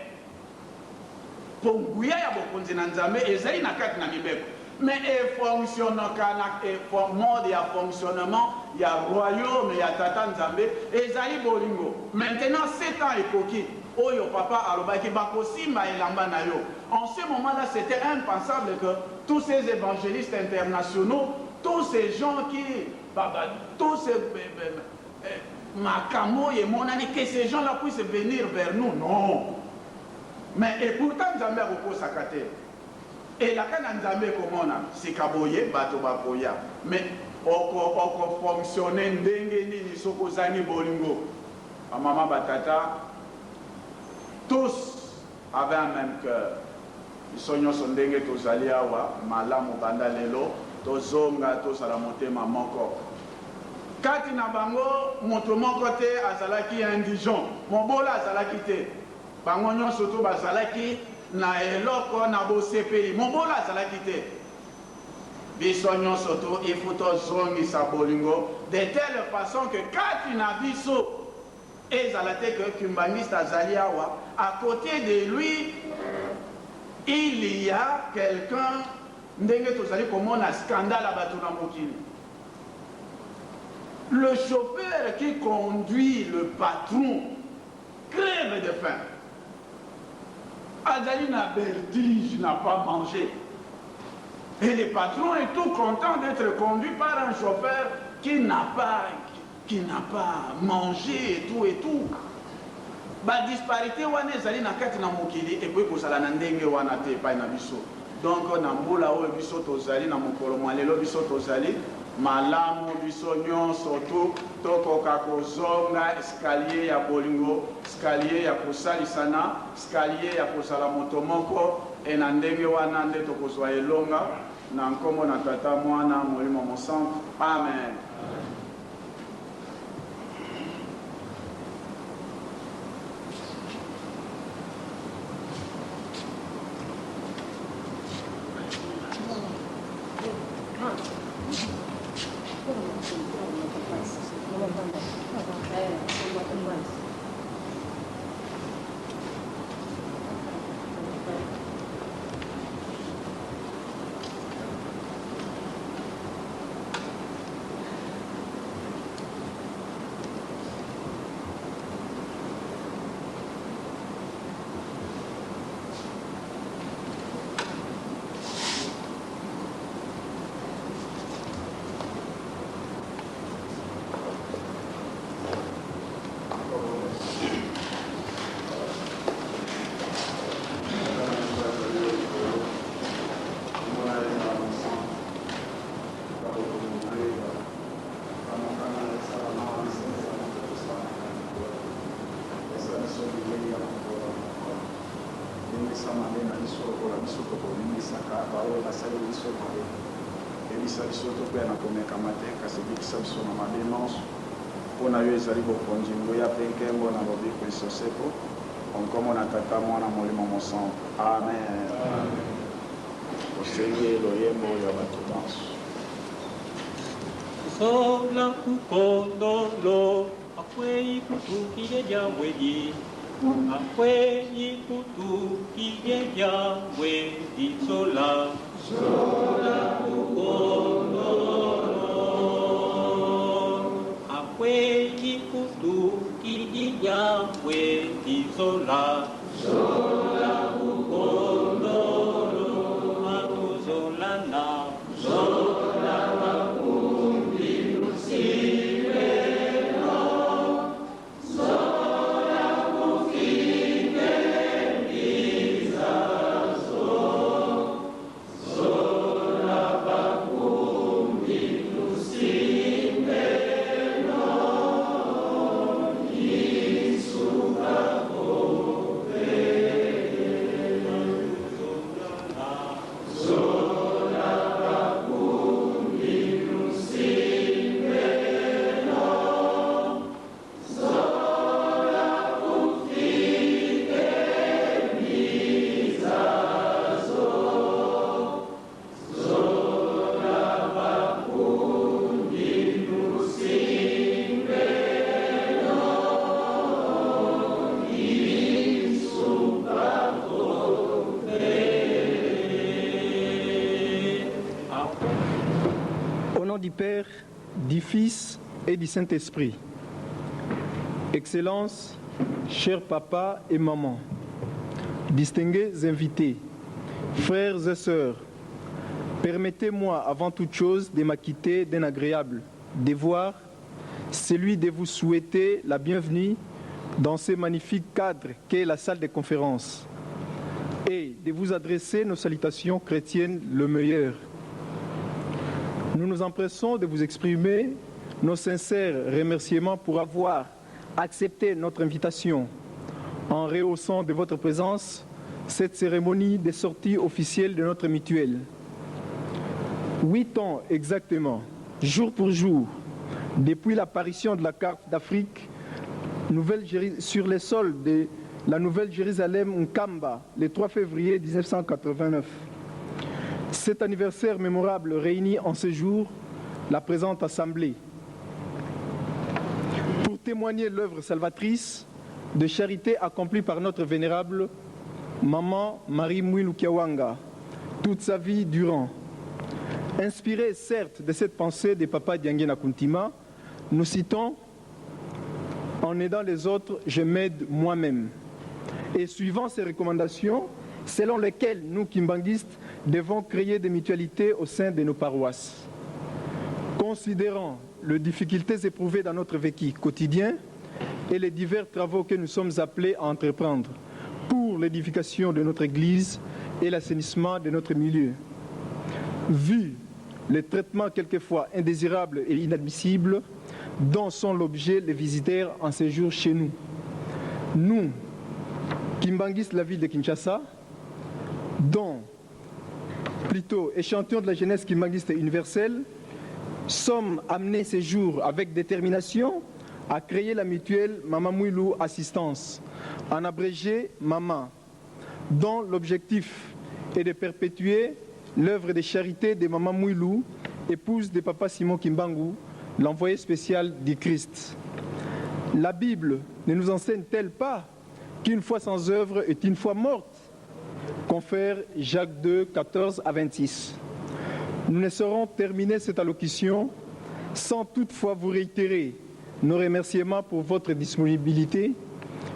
Ponguya ya bokonzi na nzambe ezali na kati na mibeko. Mais il fonctionne mode ya fonctionnement ya royaume ya tata nzambe ezali bolingo. Maintenant 7 ans ekoki oyo papa alobaki bakosimba elamba na yo. En ce moment-là, c'était impensable que tous ces évangélistes internationaux, tous ces gens qui tous ces Makamo et Monani, que ces gens-là puissent venir vers nous. Non. Mais et pourtant, Nzambe a repos sakate. Et la canne Nzambe comme on a, c'est kaboye, bato bakoya. Mais oko fonctionner ndenge nini soko zani bolingo. A maman batata, tous avaient un même cœur. Ils sont tous ndenge tozali awa, malamu banda lelo, tozonga tozala motema moko. Kati na bango moto moko te azalaki indigent, mobola azalaki te. Bango nyonso to bazalaki na eloko na bosepeli, mobola azalaki te. Biso nyonso to ifu tozongisa bolingo de telle façon que kati na biso ezalate que kimbangista azali awa, à côté de lui il y a quelqu'un ndenge tozali komona scandale à bato na mokili. Le chauffeur qui conduit le patron crève de faim. Azali n'a vertige, n'a pas mangé. Et le patron est tout content d'être conduit par un chauffeur qui n'a pas mangé et tout et tout. Ba disparité wana ezali na kati na mokili ekoki kozala na ndenge wana te epai na biso. Donc na mbula oyo biso tozali na mokolo mwa lelo biso tozali malamu biso nyonso tu tokoka kozonga escalier ya bolingo, escalier ya kosalisana, escalier ya kozala moto moko e na ndenge wana nde tokozwa elonga na nkombo na tata mwana molimo mosantu. Amen. Amen. Sola kukondolo akwei kutukile jawedi akwei kutukile jawedi sola kukondolo akwei kutukile jawedi sola nom du Père, du Fils et du Saint-Esprit. Excellences, chers papa et maman, distingués invités, frères et sœurs, permettez-moi avant toute chose de m'acquitter d'un agréable devoir, celui de vous souhaiter la bienvenue dans ce magnifique cadre qu'est la salle de conférence et de vous adresser nos salutations chrétiennes le meilleur. Nous nous empressons de vous exprimer nos sincères remerciements pour avoir accepté notre invitation en rehaussant de votre présence cette cérémonie de sortie officielle de notre mutuelle. 8 ans exactement, jour pour jour, depuis l'apparition de la carte d'Afrique sur les sols de la Nouvelle Jérusalem Nkamba, le 3 février 1989. Cet anniversaire mémorable réunit en ce jour la présente assemblée pour témoigner l'œuvre salvatrice de charité accomplie par notre vénérable Maman Marie Mwilu Kiawanga toute sa vie durant. Inspiré certes de cette pensée de Papa Diangué Nakuntima, nous citons « En aidant les autres, je m'aide moi-même ». Et suivant ces recommandations, selon lesquelles nous, kimbanguistes, devons créer des mutualités au sein de nos paroisses. Considérant les difficultés éprouvées dans notre vécu quotidien et les divers travaux que nous sommes appelés à entreprendre pour l'édification de notre Église et l'assainissement de notre milieu. Vu les traitements quelquefois indésirables et inadmissibles dont sont l'objet les visiteurs en séjour chez nous. Nous, kimbanguistes de la ville de Kinshasa, dont plutôt échantillon de la jeunesse kimbanguiste universelle, sommes amenés ces jours avec détermination à créer la mutuelle Mama Mwilu Assistance, en abrégé Mama, dont l'objectif est de perpétuer l'œuvre de charité de Mama Mwilu, épouse de Papa Simon Kimbangu, l'envoyé spécial du Christ. La Bible ne nous enseigne-t-elle pas qu'une foi sans œuvre est une foi morte? Confère Jacques 2, 14 à 26. Nous ne saurons terminer cette allocution sans toutefois vous réitérer nos remerciements pour votre disponibilité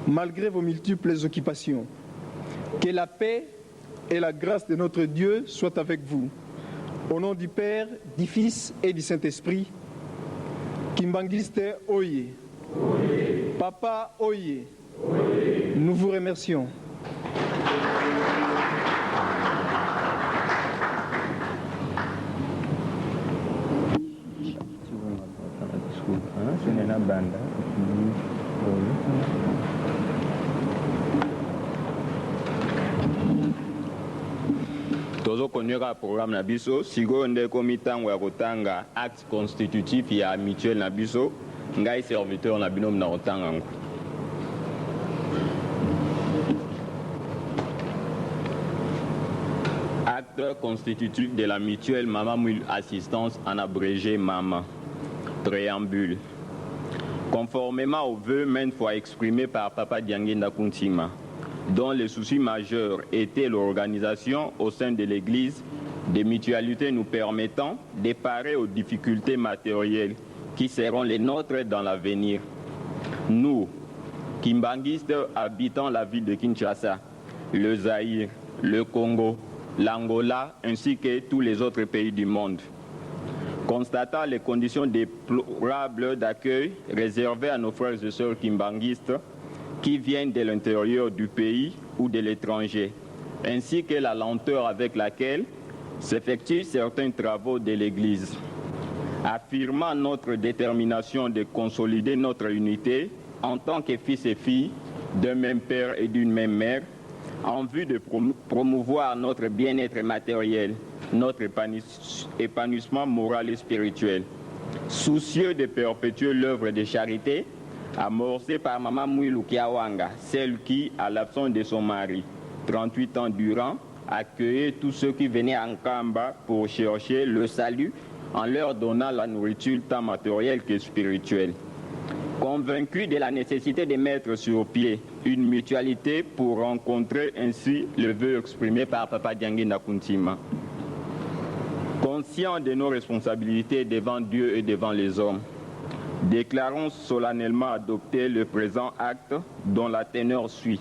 malgré vos multiples occupations. Que la paix et la grâce de notre Dieu soient avec vous. Au nom du Père, du Fils et du Saint-Esprit, Kimbanguiste Oye, Papa Oye, nous vous remercions. Tozo konyeka programme na biso sikoyo nde komi ntango ya kotanga acte constitutif ya mutuelle na biso ngai serviteur na bino na kotanga ngo. Acte constitutif de la mutuelle Mama Mwilu Assistance en abrégé MAMA. Préambule. Conformément aux vœux maintes fois exprimés par Papa Diangué Nakuntima, dont le souci majeur était l'organisation au sein de l'Église des mutualités nous permettant de parer aux difficultés matérielles qui seront les nôtres dans l'avenir. Nous, kimbanguistes habitant la ville de Kinshasa, le Zaïre, le Congo, l'Angola ainsi que tous les autres pays du monde, constatant les conditions déplorables d'accueil réservées à nos frères et sœurs kimbanguistes qui viennent de l'intérieur du pays ou de l'étranger, ainsi que la lenteur avec laquelle s'effectuent certains travaux de l'Église. Affirmant notre détermination de consolider notre unité en tant que fils et filles d'un même père et d'une même mère, en vue de promouvoir notre bien-être matériel, notre épanouissement moral et spirituel, soucieux de perpétuer l'œuvre de charité amorcée par Maman Mwilu Kiawanga, celle qui, à l'absence de son mari, 38 ans durant, accueillait tous ceux qui venaient en Nkamba pour chercher le salut en leur donnant la nourriture tant matérielle que spirituelle. Convaincu de la nécessité de mettre sur pied une mutualité pour rencontrer ainsi le vœu exprimé par Papa Diangué Nakuntima. Conscients de nos responsabilités devant Dieu et devant les hommes, déclarons solennellement adopter le présent acte dont la teneur suit.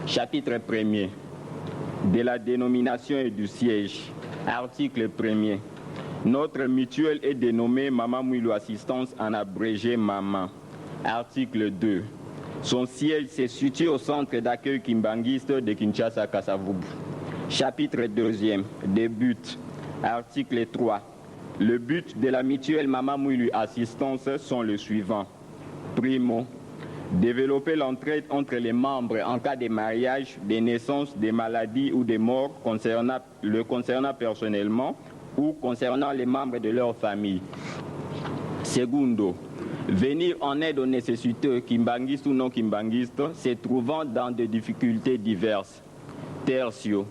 Chapitre 1er. De la dénomination et du siège. Article 1er. Notre mutuelle est dénommée Mama Mwilu Assistance en abrégé MAMA. Article 2. Son siège se situe au centre d'accueil kimbanguiste de Kinshasa Kasavubu. Chapitre 2e. Des buts. Article 3. Le but de la mutuelle Mama Mwilu Assistance sont les suivants. Primo. Développer l'entraide entre les membres en cas de mariage, de naissance, de maladie ou de mort concernant personnellement ou concernant les membres de leur famille. Secondo, venir en aide aux nécessiteux, kimbanguistes ou non kimbanguistes, se trouvant dans des difficultés diverses. Tertio,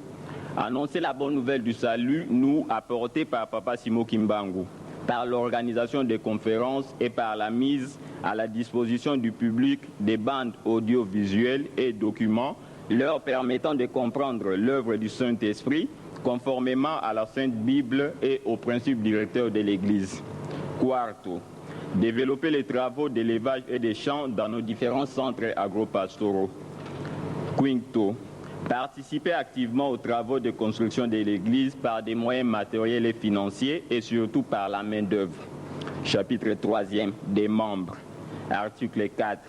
annoncer la bonne nouvelle du salut, nous apportée par Papa Simo Kimbangu, par l'organisation des conférences et par la mise à la disposition du public des bandes audiovisuelles et documents leur permettant de comprendre l'œuvre du Saint-Esprit conformément à la Sainte Bible et aux principes directeurs de l'Église. Quarto, développer les travaux d'élevage et des champs dans nos différents centres agro-pastoraux. Quinto, participer activement aux travaux de construction de l'Église par des moyens matériels et financiers et surtout par la main-d'œuvre. Chapitre 3e, des membres. Article 4.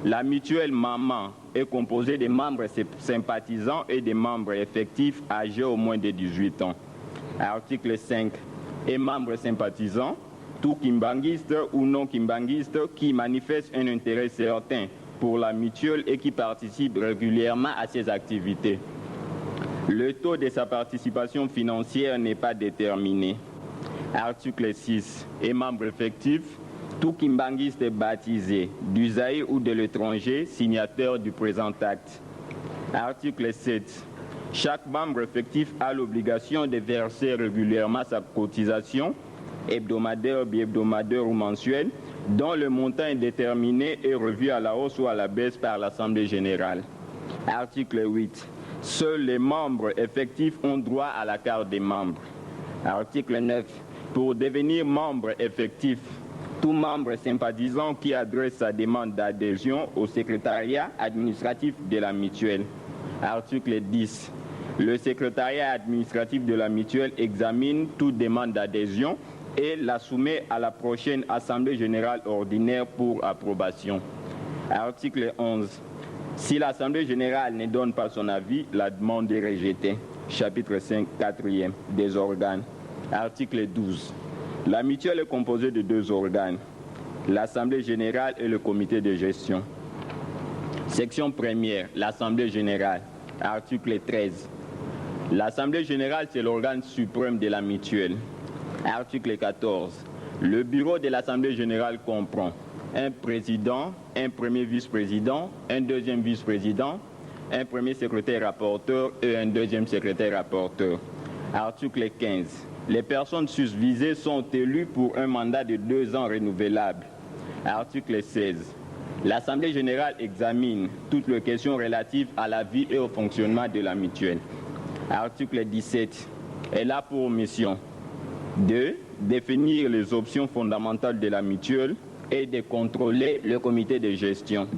La mutuelle MAMA est composée des membres sympathisants et des membres effectifs âgés au moins de 18 ans. Article 5. Et membres sympathisants, tout kimbanguiste ou non kimbanguiste qui manifeste un intérêt certain pour la mutuelle et qui participe régulièrement à ses activités. Le taux de sa participation financière n'est pas déterminé. Article 6. Et membre effectif, tout kimbanguiste baptisé, du Zaïre ou de l'étranger, signataire du présent acte. Article 7. Chaque membre effectif a l'obligation de verser régulièrement sa cotisation, hebdomadaire, bi-hebdomadaire ou mensuelle, dont le montant est déterminé et revu à la hausse ou à la baisse par l'Assemblée générale. Article 8. Seuls les membres effectifs ont droit à la carte des membres. Article 9. Pour devenir membre effectif, tout membre sympathisant qui adresse sa demande d'adhésion au secrétariat administratif de la mutuelle. Article 10. Le secrétariat administratif de la mutuelle examine toute demande d'adhésion et la soumet à la prochaine Assemblée générale ordinaire pour approbation. Article 11. Si l'Assemblée générale ne donne pas son avis, la demande est rejetée. Chapitre 5, 4e, des organes. Article 12. La mutuelle est composée de 2 organes, l'Assemblée générale et le comité de gestion. Section première, l'Assemblée générale. Article 13. L'Assemblée générale, c'est l'organe suprême de la mutuelle. Article 14. Le bureau de l'Assemblée générale comprend un président, un premier vice-président, un deuxième vice-président, un premier secrétaire rapporteur et un deuxième secrétaire rapporteur. Article 15. Les personnes susvisées sont élues pour un mandat de 2 ans renouvelable. Article 16. L'Assemblée générale examine toutes les questions relatives à la vie et au fonctionnement de la mutuelle. Article 17. Elle a pour mission de définir les options fondamentales de la mutuelle et de contrôler le comité de gestion.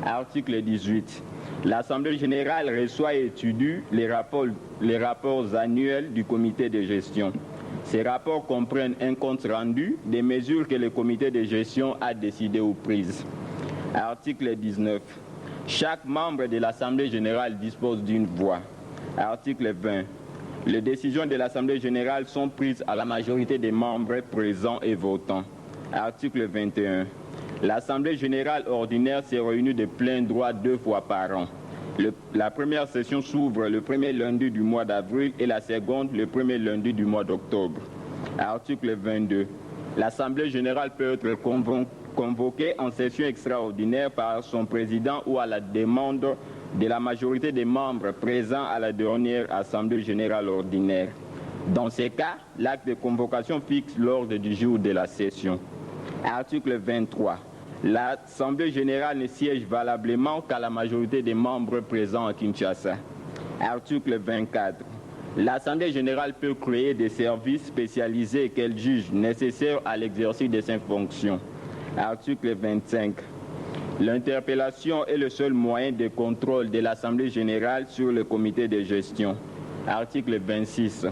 Article 18. L'Assemblée générale reçoit et étudie les rapports annuels du comité de gestion. Ces rapports comprennent un compte rendu des mesures que le comité de gestion a décidées ou prises. Article 19. Chaque membre de l'Assemblée générale dispose d'une voix. Article 20. Les décisions de l'Assemblée générale sont prises à la majorité des membres présents et votants. Article 21. L'Assemblée générale ordinaire se réunit de plein droit 2 fois par an. La première session s'ouvre le premier lundi du mois d'avril et la seconde le premier lundi du mois d'octobre. Article 22. L'Assemblée générale peut être convoquée en session extraordinaire par son président ou à la demande de la majorité des membres présents à la dernière Assemblée générale ordinaire. Dans ces cas, l'acte de convocation fixe l'ordre du jour de la session. Article 23. L'Assemblée générale ne siège valablement qu'à la majorité des membres présents à Kinshasa. Article 24. L'Assemblée générale peut créer des services spécialisés qu'elle juge nécessaires à l'exercice de ses fonctions. Article 25. L'interpellation est le seul moyen de contrôle de l'Assemblée générale sur le comité de gestion. Article 26.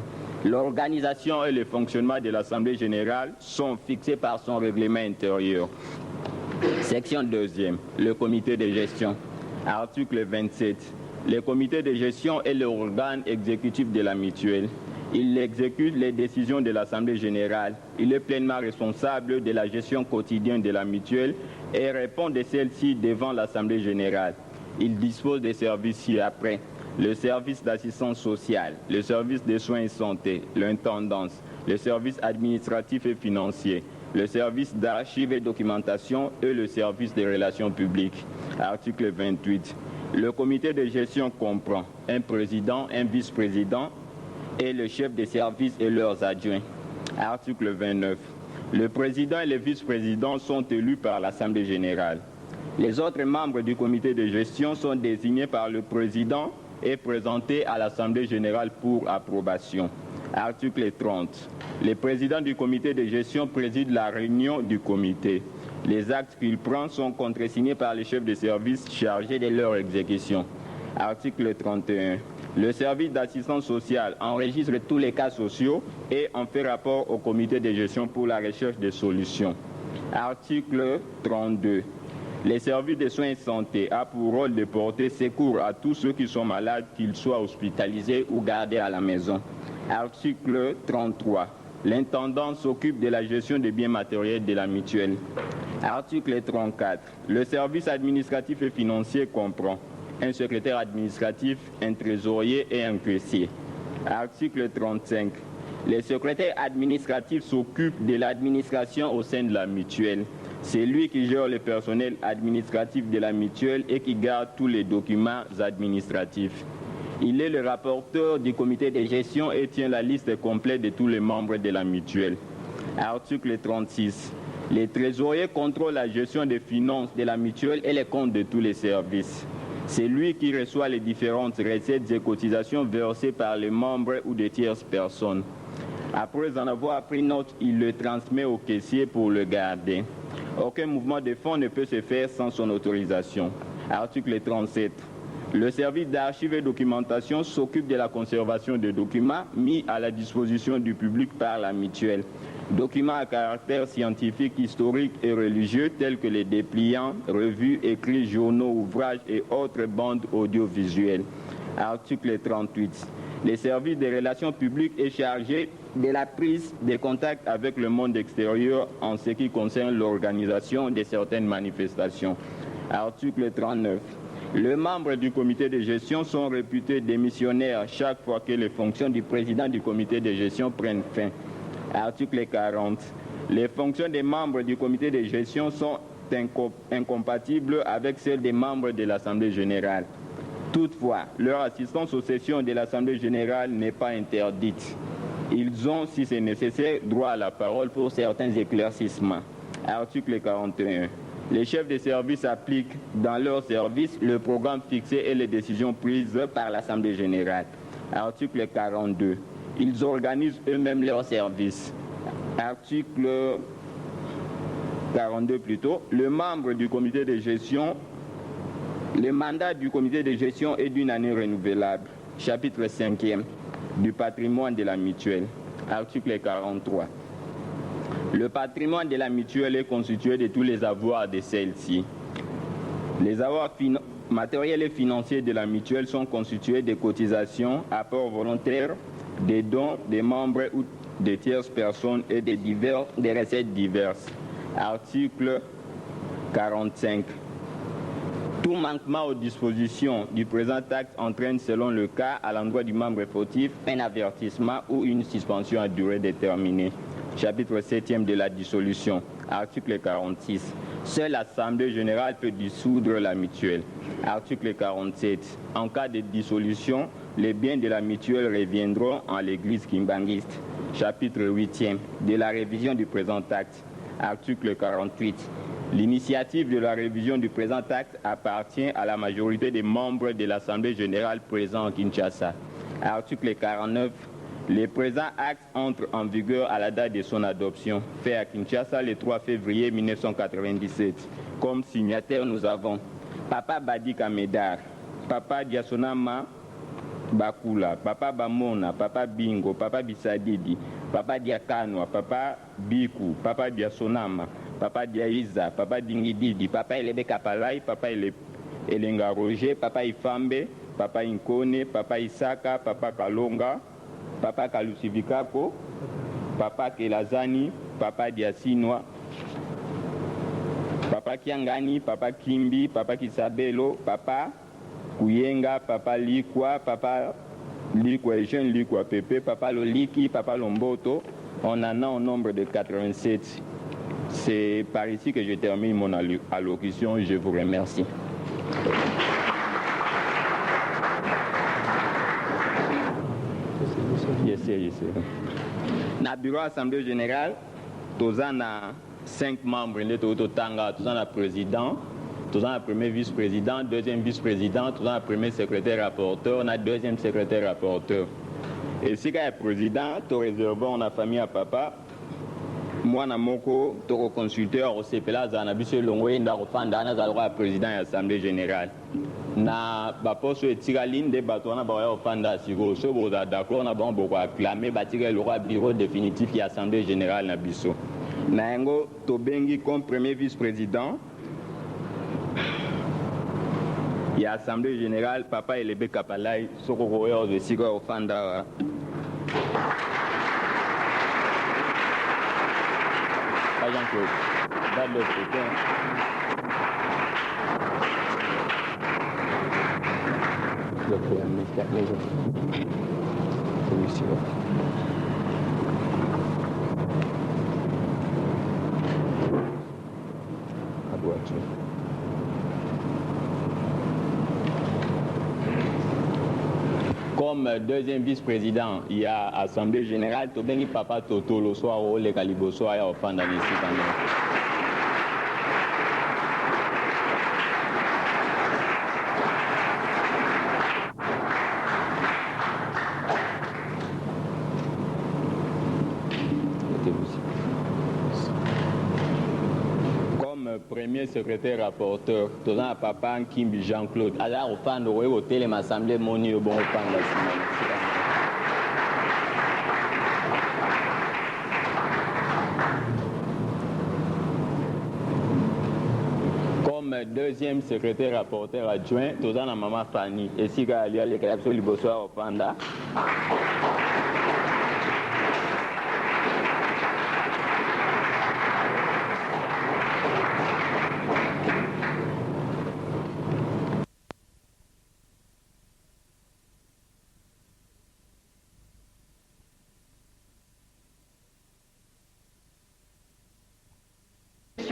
L'organisation et le fonctionnement de l'Assemblée générale sont fixés par son règlement intérieur. Section 2e. Le comité de gestion. Article 27. Le comité de gestion est l'organe exécutif de la mutuelle. Il exécute les décisions de l'Assemblée générale. Il est pleinement responsable de la gestion quotidienne de la mutuelle et répond de celle-ci devant l'Assemblée générale. Il dispose des services ci-après. Le service d'assistance sociale, le service de soins et santé, l'intendance, le service administratif et financier, le service d'archives et documentation et le service des relations publiques. Article 28. Le comité de gestion comprend un président, un vice-président et le chef des services et leurs adjoints. Article 29. Le président et le vice-président sont élus par l'Assemblée générale. Les autres membres du comité de gestion sont désignés par le président et présentés à l'Assemblée générale pour approbation. Article 30. Le président du comité de gestion préside la réunion du comité. Les actes qu'il prend sont contresignés par les chefs de service chargés de leur exécution. Article 31. Le service d'assistance sociale enregistre tous les cas sociaux et en fait rapport au comité de gestion pour la recherche de solutions. Article 32. Les services de soins et santé a pour rôle de porter secours à tous ceux qui sont malades, qu'ils soient hospitalisés ou gardés à la maison. Article 33. L'intendant s'occupe de la gestion des biens matériels de la mutuelle. Article 34. Le service administratif et financier comprend un secrétaire administratif, un trésorier et un caissier. Article 35. Les secrétaires administratifs s'occupent de l'administration au sein de la mutuelle. C'est lui qui gère le personnel administratif de la mutuelle et qui garde tous les documents administratifs. Il est le rapporteur du comité de gestion et tient la liste complète de tous les membres de la mutuelle. Article 36. Les trésoriers contrôlent la gestion des finances de la mutuelle et les comptes de tous les services. C'est lui qui reçoit les différentes recettes et cotisations versées par les membres ou des tierces personnes. Après en avoir pris note, il le transmet au caissier pour le garder. Aucun mouvement de fonds ne peut se faire sans son autorisation. Article 37. Le service d'archives et documentation s'occupe de la conservation des documents mis à la disposition du public par la mutuelle. Documents à caractère scientifique, historique et religieux tels que les dépliants, revues, écrits, journaux, ouvrages et autres bandes audiovisuelles. Article 38. Le service des relations publiques est chargé de la prise de contact avec le monde extérieur en ce qui concerne l'organisation de certaines manifestations. Article 39. Les membres du comité de gestion sont réputés démissionnaires chaque fois que les fonctions du président du comité de gestion prennent fin. Article 40. Les fonctions des membres du comité de gestion sont incompatibles avec celles des membres de l'Assemblée générale. Toutefois, leur assistance aux sessions de l'Assemblée générale n'est pas interdite. Ils ont, si c'est nécessaire, droit à la parole pour certains éclaircissements. Article 41. Les chefs de service appliquent dans leur service le programme fixé et les décisions prises par l'Assemblée générale. Article 42. Ils organisent eux-mêmes leurs services. Article 42 plutôt. Le membre du comité de gestion, le mandat du comité de gestion est d'une année renouvelable. Chapitre 5e du patrimoine de la mutuelle. Article 43. Le patrimoine de la mutuelle est constitué de tous les avoirs de celle-ci. Les avoirs matériels et financiers de la mutuelle sont constitués de cotisations, apports volontaires, des dons des membres ou des tierces personnes et des recettes diverses. Article 45. Tout manquement aux dispositions du présent acte entraîne, selon le cas, à l'endroit du membre fautif, un avertissement ou une suspension à durée déterminée. Chapitre 7e de la dissolution. Article 46. Seule l'Assemblée générale peut dissoudre la mutuelle. Article 47. En cas de dissolution, les biens de la mutuelle reviendront en l'église kimbanguiste. Chapitre 8e de la révision du présent acte. Article 48. L'initiative de la révision du présent acte appartient à la majorité des membres de l'Assemblée générale présents à Kinshasa. Article 49. Le présent acte entre en vigueur à la date de son adoption, fait à Kinshasa le 3 février 1997. Comme signataires, nous avons Papa Badi Kamedar, Papa Diasonama Bakula, Papa Bamona, Papa Bingo, Papa Bisadidi, Papa Diakanwa, Papa Biku, Papa Diasonama, Papa Diaiza, Papa Dingididi, Papa Elebe Kapalai, Papa Elenga Roger, Papa Ifambe, Papa Inkone, Papa Isaka, Papa Kalonga, Papa Kalusivikako, Papa Kelazani, Papa Diasinwa, Papa Kiangani, Papa Kimbi, Papa Kisabelo, Papa Kuyenga, Papa Likwa, Papa Likwa et jeune Likwa Pepe, Papa Loliki, Papa Lomboto. On en a un nombre de 87. C'est par ici que je termine mon allocution. Je vous remercie. Yes, yes. Na bureau assemblée générale, tous en a 5 membres, tous en a président, tous en a premier vice-président, deuxième vice-président, tous en a premier secrétaire rapporteur, on a deuxième secrétaire rapporteur. Et si il y a président, tu réserves on a famille à papa. Moi, na moko, tu consulteur au CPLA, Zanabisse Longwe, Ndarofanda, Nazalwa, président de l'Assemblée générale. Na baposo etiraline de bateau na ba ofanda siko so boza d'accord na bon beaucoup acclamer bâtir le roi bureau définitif de l'Assemblée générale na biso. Na ngo to bengi comme premier vice-président il y a Assemblée générale Papa Elebe Kapalai soko royo de siko ofanda. Jean-Claude, dans le côté. Je fais un mystère. Celui-ci. À voiture. Comme deuxième vice-président, il y a Assemblée générale, Tobeni Papa Toto, le soir au les Caliboso, il y a au Fandanisi. Comme premier secrétaire rapporteur, tout à Papa Kimbi Jean-Claude, alors au fan de au télé l'Assemblée Moni au bon fan de la semaine. Comme deuxième secrétaire rapporteur adjoint, tout à la maman Fanny, et si il y a les créations du Bossoir au Panda.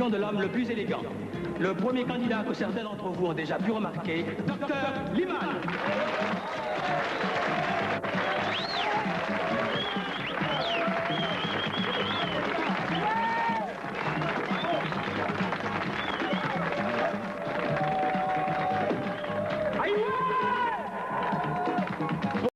De l'homme le plus élégant. Le premier candidat que certains d'entre vous ont déjà pu remarquer, Dr Liman.